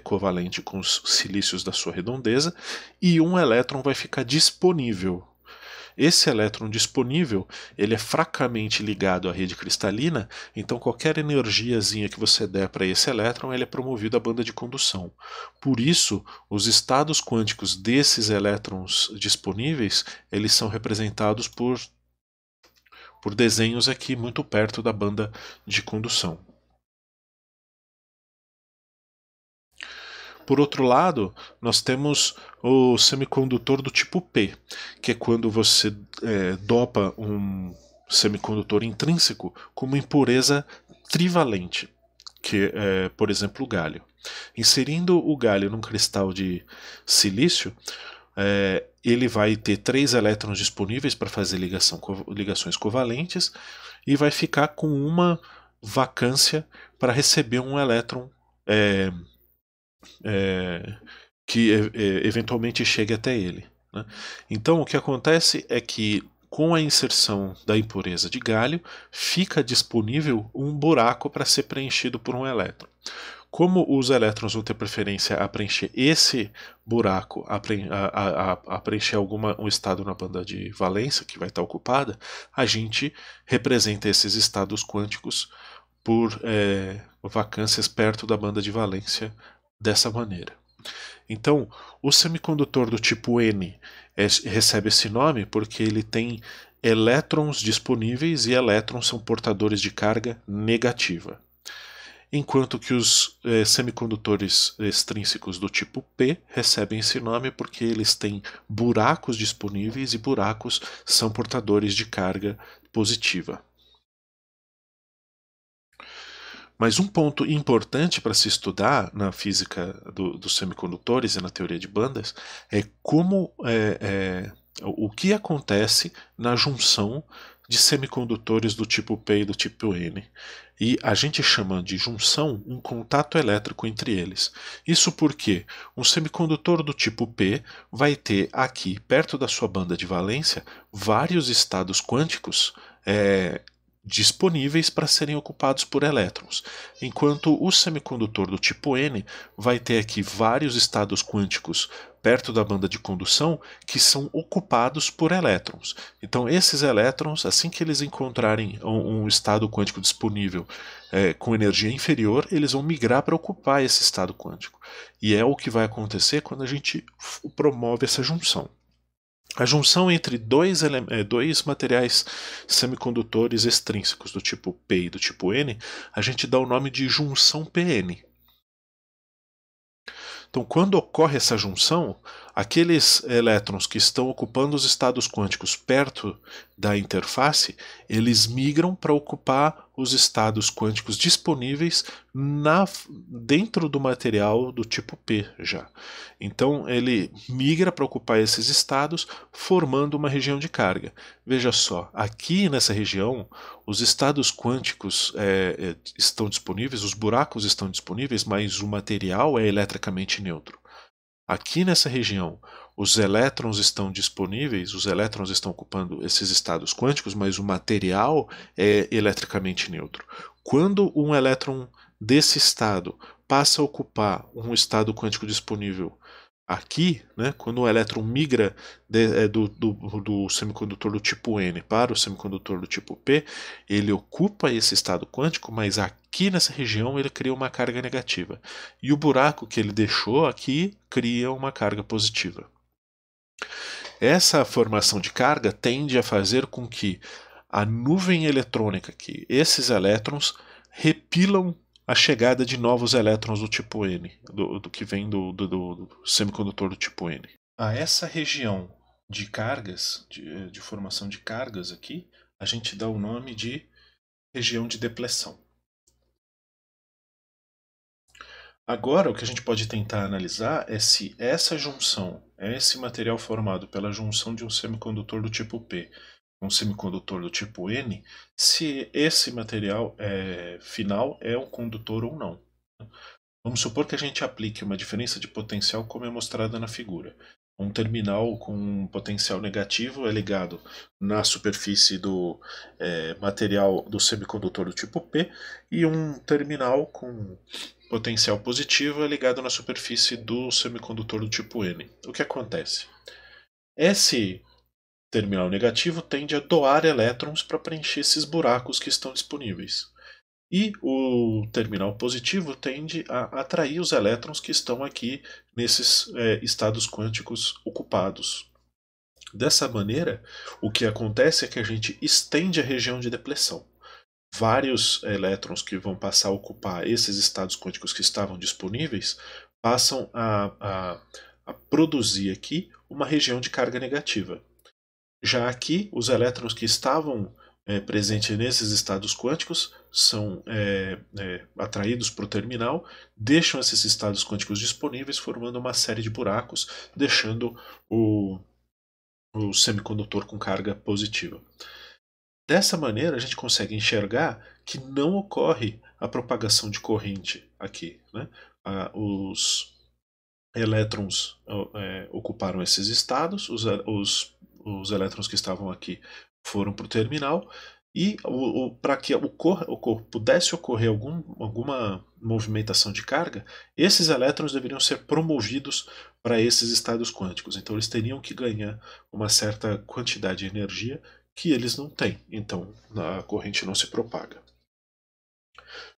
B: covalente com os silícios da sua redondeza, e um elétron vai ficar disponível. Esse elétron disponível, ele é fracamente ligado à rede cristalina, então qualquer energiazinha que você der para esse elétron, ele é promovido à banda de condução. Por isso, os estados quânticos desses elétrons disponíveis, eles são representados por desenhos aqui muito perto da banda de condução. Por outro lado, nós temos o semicondutor do tipo P, que é quando você dopa um semicondutor intrínseco com uma impureza trivalente, que é, por exemplo, o galho. Inserindo o galho num cristal de silício, ele vai ter 3 elétrons disponíveis para fazer ligações covalentes e vai ficar com uma vacância para receber um elétron que eventualmente chegue até ele, né? Então o que acontece é que com a inserção da impureza de galho fica disponível um buraco para ser preenchido por um elétron. Como os elétrons vão ter preferência a preencher esse buraco, a preencher um estado na banda de valência que vai estar ocupada, a gente representa esses estados quânticos por vacâncias perto da banda de valência dessa maneira. Então, o semicondutor do tipo N recebe esse nome porque ele tem elétrons disponíveis e elétrons são portadores de carga negativa. Enquanto que os semicondutores extrínsecos do tipo P recebem esse nome porque eles têm buracos disponíveis e buracos são portadores de carga positiva. Mas um ponto importante para se estudar na física dos semicondutores e na teoria de bandas é como o que acontece na junção de semicondutores do tipo P e do tipo N. E a gente chama de junção um contato elétrico entre eles. Isso porque um semicondutor do tipo P vai ter aqui, perto da sua banda de valência, vários estados quânticos disponíveis para serem ocupados por elétrons, enquanto o semicondutor do tipo N vai ter aqui vários estados quânticos perto da banda de condução que são ocupados por elétrons. Então esses elétrons, assim que eles encontrarem um estado quântico disponível com energia inferior, eles vão migrar para ocupar esse estado quântico. E é o que vai acontecer quando a gente promove essa junção. A junção entre dois materiais semicondutores extrínsecos do tipo P e do tipo N, a gente dá o nome de junção PN. Então, quando ocorre essa junção, aqueles elétrons que estão ocupando os estados quânticos perto da interface, eles migram para ocupar os estados quânticos disponíveis dentro do material do tipo P já. Então, ele migra para ocupar esses estados, formando uma região de carga. Veja só, aqui nessa região, os estados quânticos estão disponíveis, os buracos estão disponíveis, mas o material é eletricamente neutro. Aqui nessa região, os elétrons estão disponíveis, os elétrons estão ocupando esses estados quânticos, mas o material é eletricamente neutro. Quando um elétron desse estado passa a ocupar um estado quântico disponível aqui, né, quando o elétron migra do semicondutor do tipo N para o semicondutor do tipo P, ele ocupa esse estado quântico, mas aqui nessa região ele cria uma carga negativa. E o buraco que ele deixou aqui cria uma carga positiva. Essa formação de carga tende a fazer com que a nuvem eletrônica, que esses elétrons repilam a chegada de novos elétrons do tipo N, do que vem do semicondutor do tipo N. A essa região de cargas, de formação de cargas aqui, a gente dá o nome de região de depleção. Agora, o que a gente pode tentar analisar é se essa junção, esse material formado pela junção de um semicondutor do tipo P um semicondutor do tipo N, se esse material final é um condutor ou não. Vamos supor que a gente aplique uma diferença de potencial como é mostrada na figura. Um terminal com um potencial negativo é ligado na superfície do material do semicondutor do tipo P e um terminal com potencial positivo é ligado na superfície do semicondutor do tipo N. O que acontece? Esse terminal negativo tende a doar elétrons para preencher esses buracos que estão disponíveis. E o terminal positivo tende a atrair os elétrons que estão aqui nesses estados quânticos ocupados. Dessa maneira, o que acontece é que a gente estende a região de depleção. Vários elétrons que vão passar a ocupar esses estados quânticos que estavam disponíveis passam a produzir aqui uma região de carga negativa. Já aqui, os elétrons que estavam presentes nesses estados quânticos são atraídos para o terminal, deixam esses estados quânticos disponíveis, formando uma série de buracos, deixando o semicondutor com carga positiva. Dessa maneira, a gente consegue enxergar que não ocorre a propagação de corrente aqui. Né? Os elétrons ocuparam esses estados, os elétrons que estavam aqui foram para o terminal e para que pudesse ocorrer alguma movimentação de carga, esses elétrons deveriam ser promovidos para esses estados quânticos. Então eles teriam que ganhar uma certa quantidade de energia que eles não têm. Então a corrente não se propaga.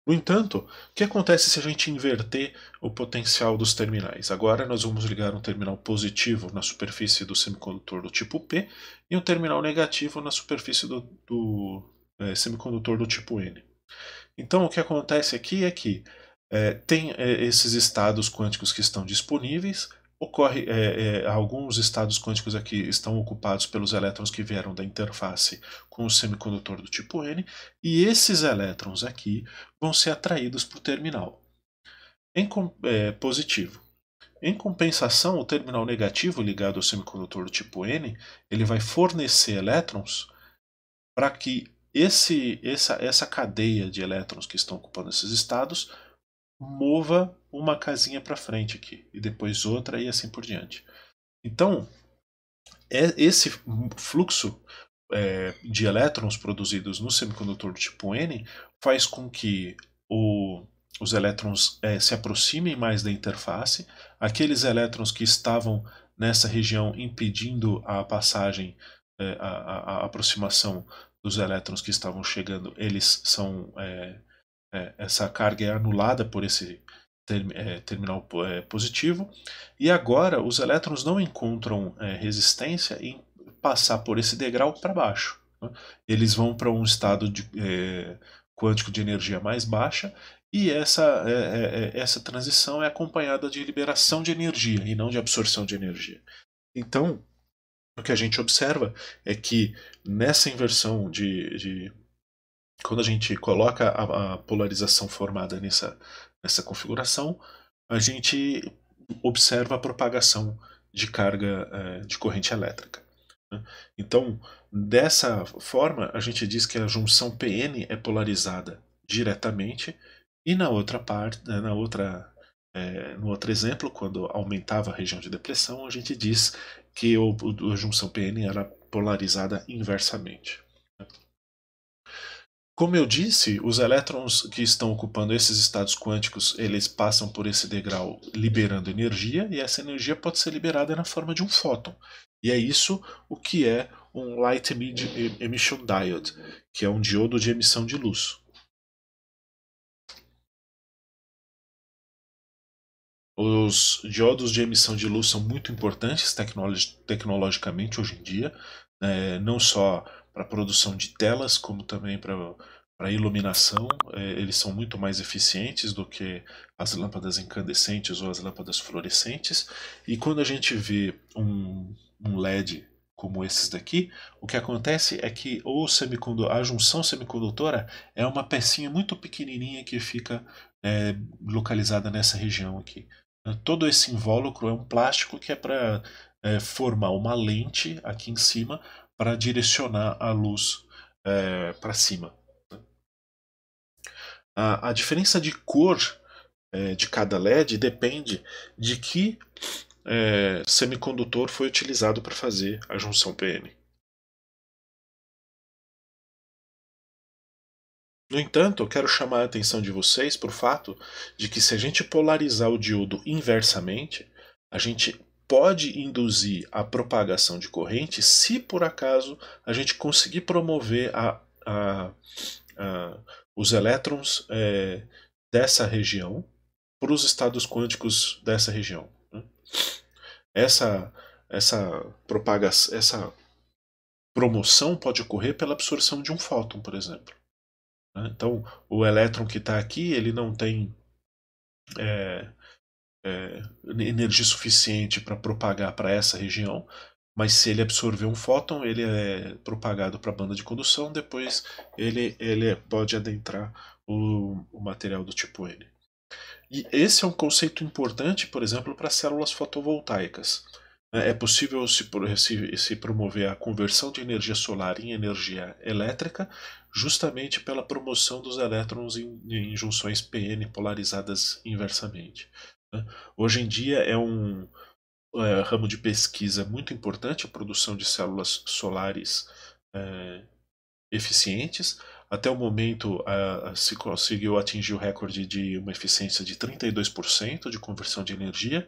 B: No entanto, o que acontece se a gente inverter o potencial dos terminais? Agora nós vamos ligar um terminal positivo na superfície do semicondutor do tipo P e um terminal negativo na superfície do semicondutor do tipo N. Então o que acontece aqui é que tem esses estados quânticos que estão disponíveis, ocorre, alguns estados quânticos aqui estão ocupados pelos elétrons que vieram da interface com o semicondutor do tipo N, e esses elétrons aqui vão ser atraídos para o terminal positivo. Em compensação, o terminal negativo ligado ao semicondutor do tipo N, ele vai fornecer elétrons para que essa cadeia de elétrons que estão ocupando esses estados mova uma casinha para frente aqui, e depois outra e assim por diante. Então, esse fluxo de elétrons produzidos no semicondutor do tipo N faz com que os elétrons se aproximem mais da interface. Aqueles elétrons que estavam nessa região impedindo a passagem, a aproximação dos elétrons que estavam chegando, eles são essa carga é anulada por esse terminal positivo, e agora os elétrons não encontram resistência em passar por esse degrau para baixo, né? Eles vão para um estado quântico de energia mais baixa, e essa transição é acompanhada de liberação de energia e não de absorção de energia. Então, o que a gente observa é que nessa inversão quando a gente coloca a polarização formada nessa configuração, a gente observa a propagação de carga de corrente elétrica, né? Então, dessa forma, a gente diz que a junção PN é polarizada diretamente, e na outra parte, no outro exemplo, quando aumentava a região de depressão, a gente diz que a junção PN era polarizada inversamente. Como eu disse, os elétrons que estão ocupando esses estados quânticos, eles passam por esse degrau liberando energia, e essa energia pode ser liberada na forma de um fóton. E é isso o que é um Light Emission Diode, que é um diodo de emissão de luz. Os diodos de emissão de luz são muito importantes tecnologicamente hoje em dia, não só para a produção de telas, como também para iluminação. Eles são muito mais eficientes do que as lâmpadas incandescentes ou as lâmpadas fluorescentes. E quando a gente vê um LED como esses daqui, o que acontece é que a junção semicondutora é uma pecinha muito pequenininha que fica localizada nessa região aqui. Todo esse invólucro é um plástico que é para formar uma lente aqui em cima para direcionar a luz para cima. A diferença de cor de cada LED depende de que semicondutor foi utilizado para fazer a junção PN. No entanto, eu quero chamar a atenção de vocês para o fato de que, se a gente polarizar o diodo inversamente, a gente pode induzir a propagação de corrente se por acaso a gente conseguir promover os elétrons dessa região para os estados quânticos dessa região, né? Essa promoção pode ocorrer pela absorção de um fóton, por exemplo. Então, o elétron que está aqui, ele não tem energia suficiente para propagar para essa região, mas se ele absorver um fóton, ele é propagado para a banda de condução, depois ele pode adentrar o material do tipo N. E esse é um conceito importante, por exemplo, para células fotovoltaicas. É possível se promover a conversão de energia solar em energia elétrica, justamente pela promoção dos elétrons em junções PN polarizadas inversamente. Hoje em dia é um ramo de pesquisa muito importante a produção de células solares eficientes. Até o momento se conseguiu atingir o recorde de uma eficiência de 32% de conversão de energia,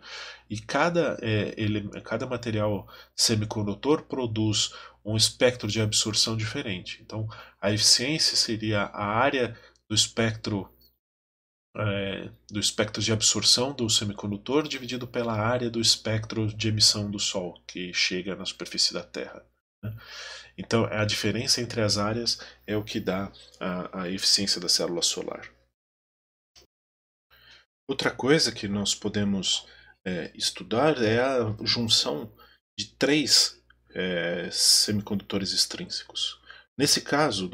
B: e cada material semicondutor produz um espectro de absorção diferente. Então, a eficiência seria a área do espectro de absorção do semicondutor dividido pela área do espectro de emissão do Sol que chega na superfície da Terra, né? Então, a diferença entre as áreas é o que dá a eficiência da célula solar. Outra coisa que nós podemos estudar é a junção de três semicondutores extrínsecos. Nesse caso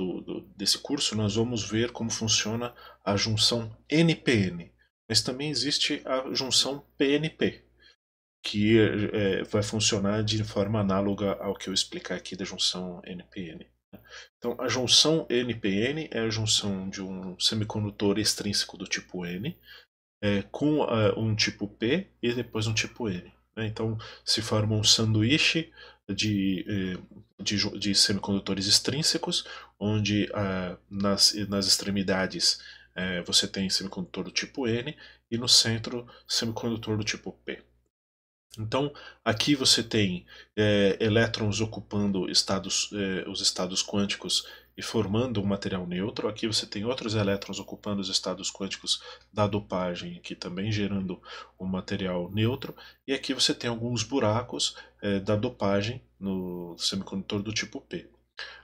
B: desse curso, nós vamos ver como funciona a junção NPN, mas também existe a junção PNP, que vai funcionar de forma análoga ao que eu explicar aqui da junção NPN. Então, a junção NPN é a junção de um semicondutor extrínseco do tipo N com um tipo P e depois um tipo N. Né? Então, se forma um sanduíche de semicondutores extrínsecos, onde nas extremidades você tem semicondutor do tipo N e no centro semicondutor do tipo P. Então, aqui você tem elétrons ocupando os estados quânticos e formando um material neutro. Aqui você tem outros elétrons ocupando os estados quânticos da dopagem, aqui também gerando um material neutro. E aqui você tem alguns buracos da dopagem no semicondutor do tipo P.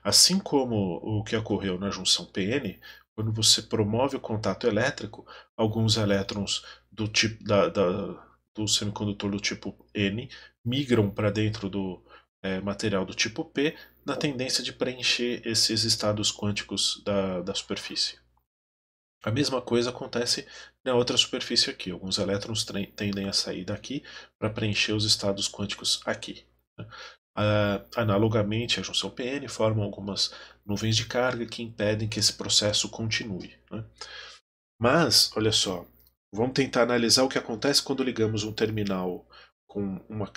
B: Assim como o que ocorreu na junção PN, quando você promove o contato elétrico, alguns elétrons do tipo do semicondutor do tipo N migram para dentro do material do tipo P, na tendência de preencher esses estados quânticos da superfície. A mesma coisa acontece na outra superfície aqui. Alguns elétrons tendem a sair daqui para preencher os estados quânticos aqui. Analogamente, a junção PN forma algumas nuvens de carga que impedem que esse processo continue. Né? Mas, olha só, vamos tentar analisar o que acontece quando ligamos um terminal com uma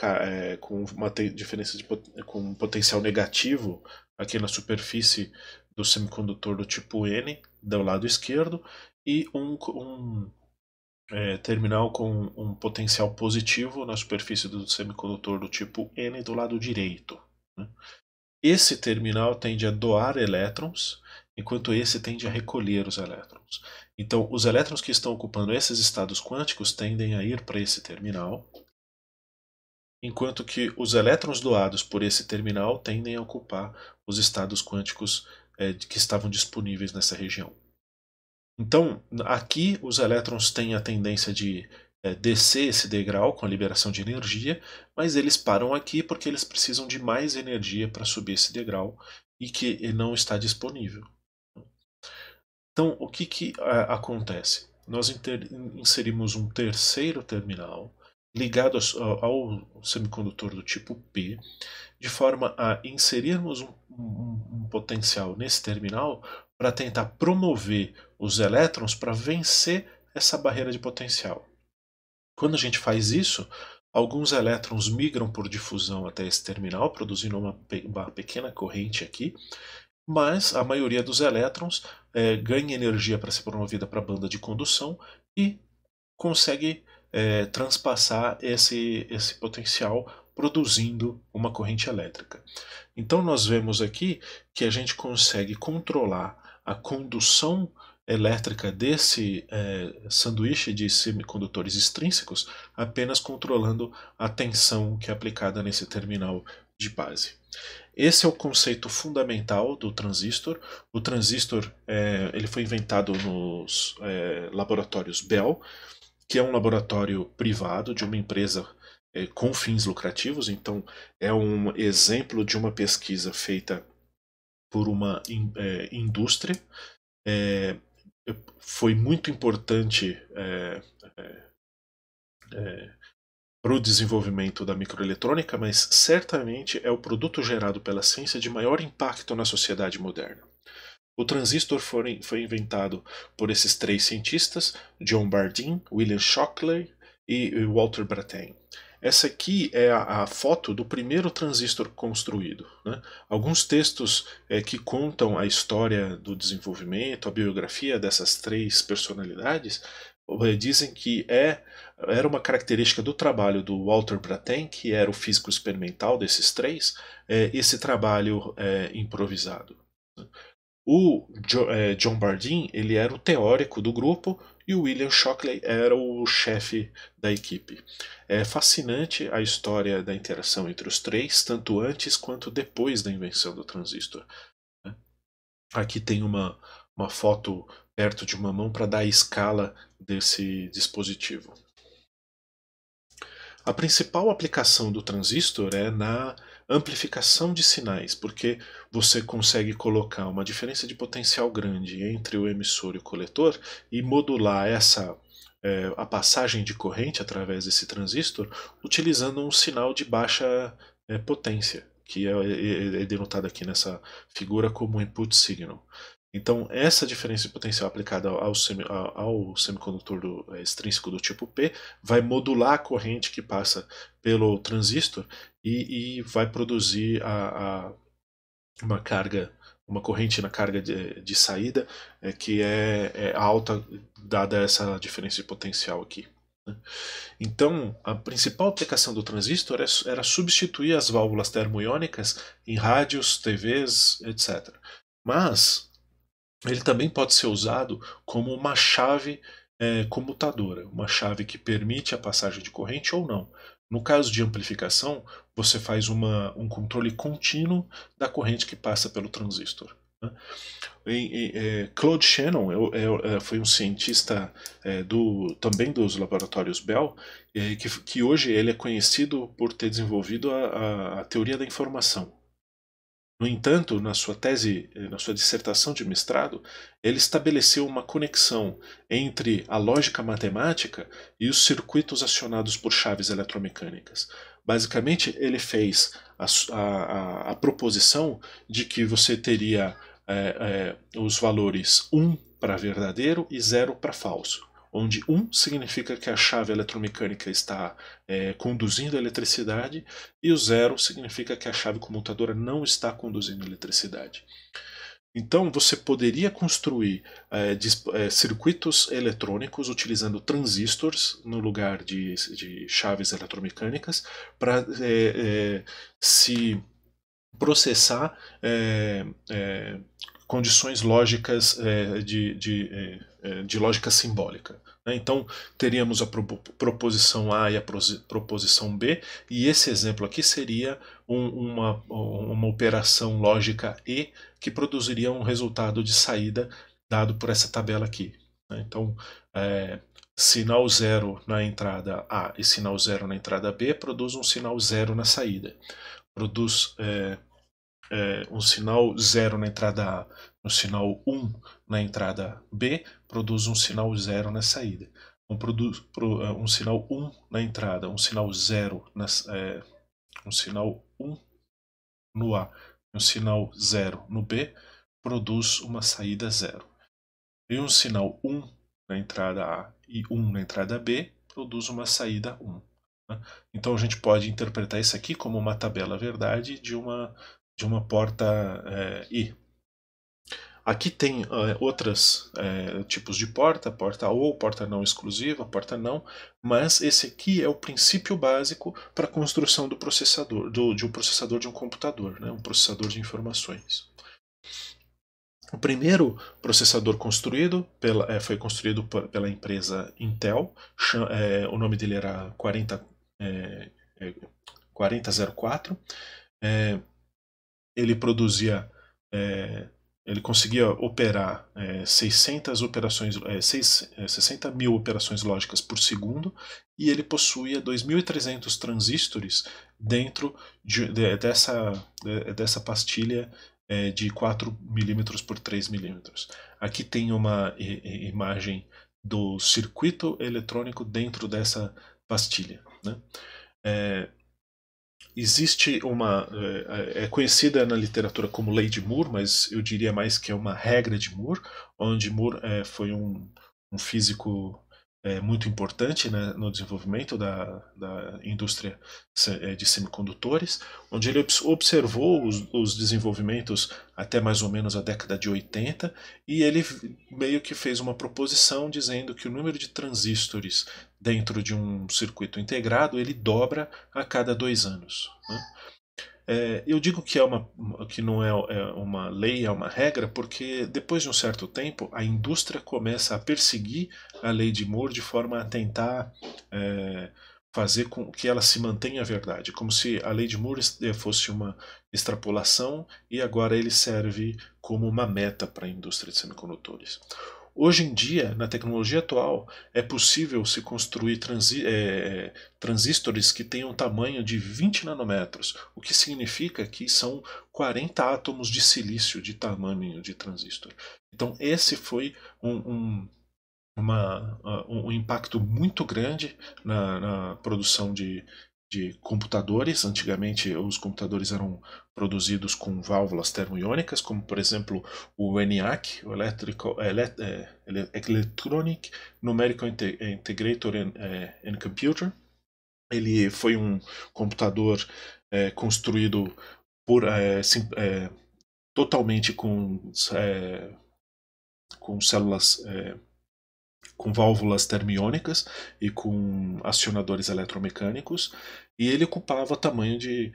B: diferença com um potencial negativo aqui na superfície do semicondutor do tipo N, do lado esquerdo, e um terminal com um potencial positivo na superfície do semicondutor do tipo N do lado direito. Né? Esse terminal tende a doar elétrons, enquanto esse tende a recolher os elétrons. Então, os elétrons que estão ocupando esses estados quânticos tendem a ir para esse terminal, enquanto que os elétrons doados por esse terminal tendem a ocupar os estados quânticos que estavam disponíveis nessa região. Então, aqui os elétrons têm a tendência de descer esse degrau com a liberação de energia, mas eles param aqui porque eles precisam de mais energia para subir esse degrau e que não está disponível. Então, o que acontece? Nós inserimos um terceiro terminal ligado ao semicondutor do tipo P, de forma a inserirmos um potencial nesse terminal para tentar promover os elétrons para vencer essa barreira de potencial. Quando a gente faz isso, alguns elétrons migram por difusão até esse terminal, produzindo uma pequena corrente aqui, mas a maioria dos elétrons ganha energia para ser promovida para a banda de condução e consegue transpassar esse potencial produzindo uma corrente elétrica. Então nós vemos aqui que a gente consegue controlar a condução elétrica desse sanduíche de semicondutores extrínsecos apenas controlando a tensão que é aplicada nesse terminal de base. Esse é o conceito fundamental do transistor. O transistor ele foi inventado nos laboratórios Bell, que é um laboratório privado de uma empresa com fins lucrativos. Então, é um exemplo de uma pesquisa feita por uma indústria. Foi muito importante para o desenvolvimento da microeletrônica, mas certamente é o produto gerado pela ciência de maior impacto na sociedade moderna. O transistor foi inventado por esses três cientistas, John Bardeen, William Shockley e Walter Brattain. Essa aqui é a foto do primeiro transistor construído. Né? Alguns textos que contam a história do desenvolvimento, a biografia dessas três personalidades, dizem que era uma característica do trabalho do Walter Brattain, que era o físico experimental desses três, esse trabalho improvisado. O John Bardeen ele era o teórico do grupo e o William Shockley era o chefe da equipe. É fascinante a história da interação entre os três, tanto antes quanto depois da invenção do transistor. Aqui tem uma foto perto de uma mão para dar a escala desse dispositivo. A principal aplicação do transistor é na amplificação de sinais, porque você consegue colocar uma diferença de potencial grande entre o emissor e o coletor e modular a passagem de corrente através desse transistor utilizando um sinal de baixa potência, que é denotado aqui nessa figura como input signal. Então, essa diferença de potencial aplicada ao semicondutor extrínseco do tipo P vai modular a corrente que passa pelo transistor e vai produzir uma corrente na carga de saída que é alta, dada essa diferença de potencial aqui. Então, a principal aplicação do transistor era substituir as válvulas termoiônicas em rádios, TVs, etc. Mas ele também pode ser usado como uma chave comutadora, uma chave que permite a passagem de corrente ou não. No caso de amplificação, você faz um controle contínuo da corrente que passa pelo transistor. Né? Claude Shannon foi um cientista também dos laboratórios Bell, que hoje ele é conhecido por ter desenvolvido a teoria da informação. No entanto, na sua dissertação de mestrado, ele estabeleceu uma conexão entre a lógica matemática e os circuitos acionados por chaves eletromecânicas. Basicamente, ele fez a proposição de que você teria os valores 1 para verdadeiro e 0 para falso, onde 1 significa que a chave eletromecânica está conduzindo a eletricidade e o 0 significa que a chave comutadora não está conduzindo a eletricidade. Então você poderia construir circuitos eletrônicos utilizando transistores no lugar de chaves eletromecânicas para se processar condições lógicas de lógica simbólica. Então teríamos a proposição A e a proposição B, e esse exemplo aqui seria uma operação lógica E que produziria um resultado de saída dado por essa tabela aqui. Então sinal 0 na entrada A e sinal 0 na entrada B produz um sinal 0 na saída. Produz um sinal 0 na entrada A, um sinal 1 na entrada B, produz um sinal 0 na saída. Um sinal 1 na entrada, um sinal 0 um sinal 1 no A, um sinal 0 no B, produz uma saída 0. E um sinal 1 na entrada A e 1 na entrada B, produz uma saída 1. Então a gente pode interpretar isso aqui como uma tabela verdade de uma porta I. Aqui tem outros tipos de porta ou, porta não exclusiva, porta não, mas esse aqui é o princípio básico para a construção do processador, de um processador de um computador, né, um processador de informações. O primeiro processador construído foi construído pela empresa Intel, o nome dele era 4004. Ele produzia, ele conseguia operar 60 mil operações lógicas por segundo, e ele possuía 2.300 transistores dentro dessa pastilha de 4 mm por 3 mm. Aqui tem uma imagem do circuito eletrônico dentro dessa pastilha, né? Existe é conhecida na literatura como lei de Moore, mas eu diria mais que é uma regra de Moore, onde Moore foi um físico muito importante, né, no desenvolvimento da indústria de semicondutores, onde ele observou os desenvolvimentos até mais ou menos a década de 80, e ele meio que fez uma proposição dizendo que o número de transistores dentro de um circuito integrado ele dobra a cada 2 anos. Né? Eu digo que não é uma lei, é uma regra, porque depois de um certo tempo a indústria começa a perseguir a lei de Moore de forma a tentar fazer com que ela se mantenha a verdade, como se a lei de Moore fosse uma extrapolação e agora ele serve como uma meta para a indústria de semicondutores. Hoje em dia, na tecnologia atual, é possível se construir transistores que tenham tamanho de 20 nanômetros, o que significa que são 40 átomos de silício de tamanho de transistor. Então, esse foi um impacto muito grande na produção de computadores. Antigamente, os computadores eram produzidos com válvulas termoiônicas, como por exemplo o ENIAC, o Electronic Numerical Integrator and Computer. Ele foi um computador construído totalmente com células, com válvulas termiônicas e com acionadores eletromecânicos, e ele ocupava o tamanho de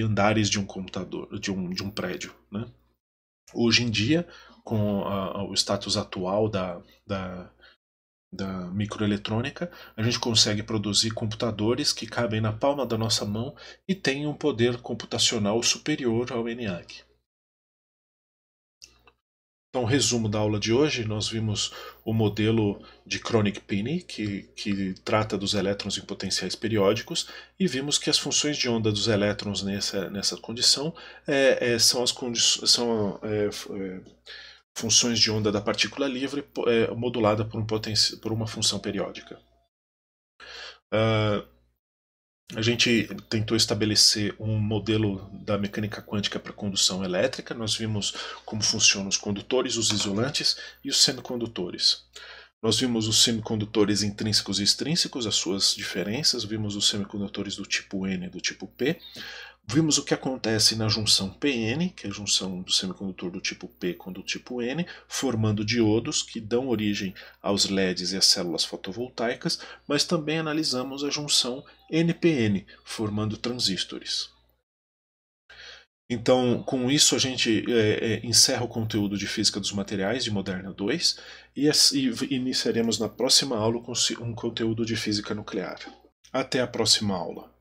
B: andares de um computador, de um prédio, né? Hoje em dia, com o status atual da microeletrônica, a gente consegue produzir computadores que cabem na palma da nossa mão e têm um poder computacional superior ao ENIAC. Então, resumo da aula de hoje, nós vimos o modelo de Kronig-Penney, que trata dos elétrons em potenciais periódicos, e vimos que as funções de onda dos elétrons nessa condição são funções de onda da partícula livre modulada por uma função periódica. A gente tentou estabelecer um modelo da mecânica quântica para condução elétrica. Nós vimos como funcionam os condutores, os isolantes e os semicondutores. Nós vimos os semicondutores intrínsecos e extrínsecos, as suas diferenças. Vimos os semicondutores do tipo N e do tipo P. Vimos o que acontece na junção PN, que é a junção do semicondutor do tipo P com do tipo N, formando diodos que dão origem aos LEDs e às células fotovoltaicas, mas também analisamos a junção NPN, formando transistores. Então, com isso, a gente encerra o conteúdo de Física dos Materiais de Moderna 2 e iniciaremos na próxima aula com um conteúdo de Física Nuclear. Até a próxima aula.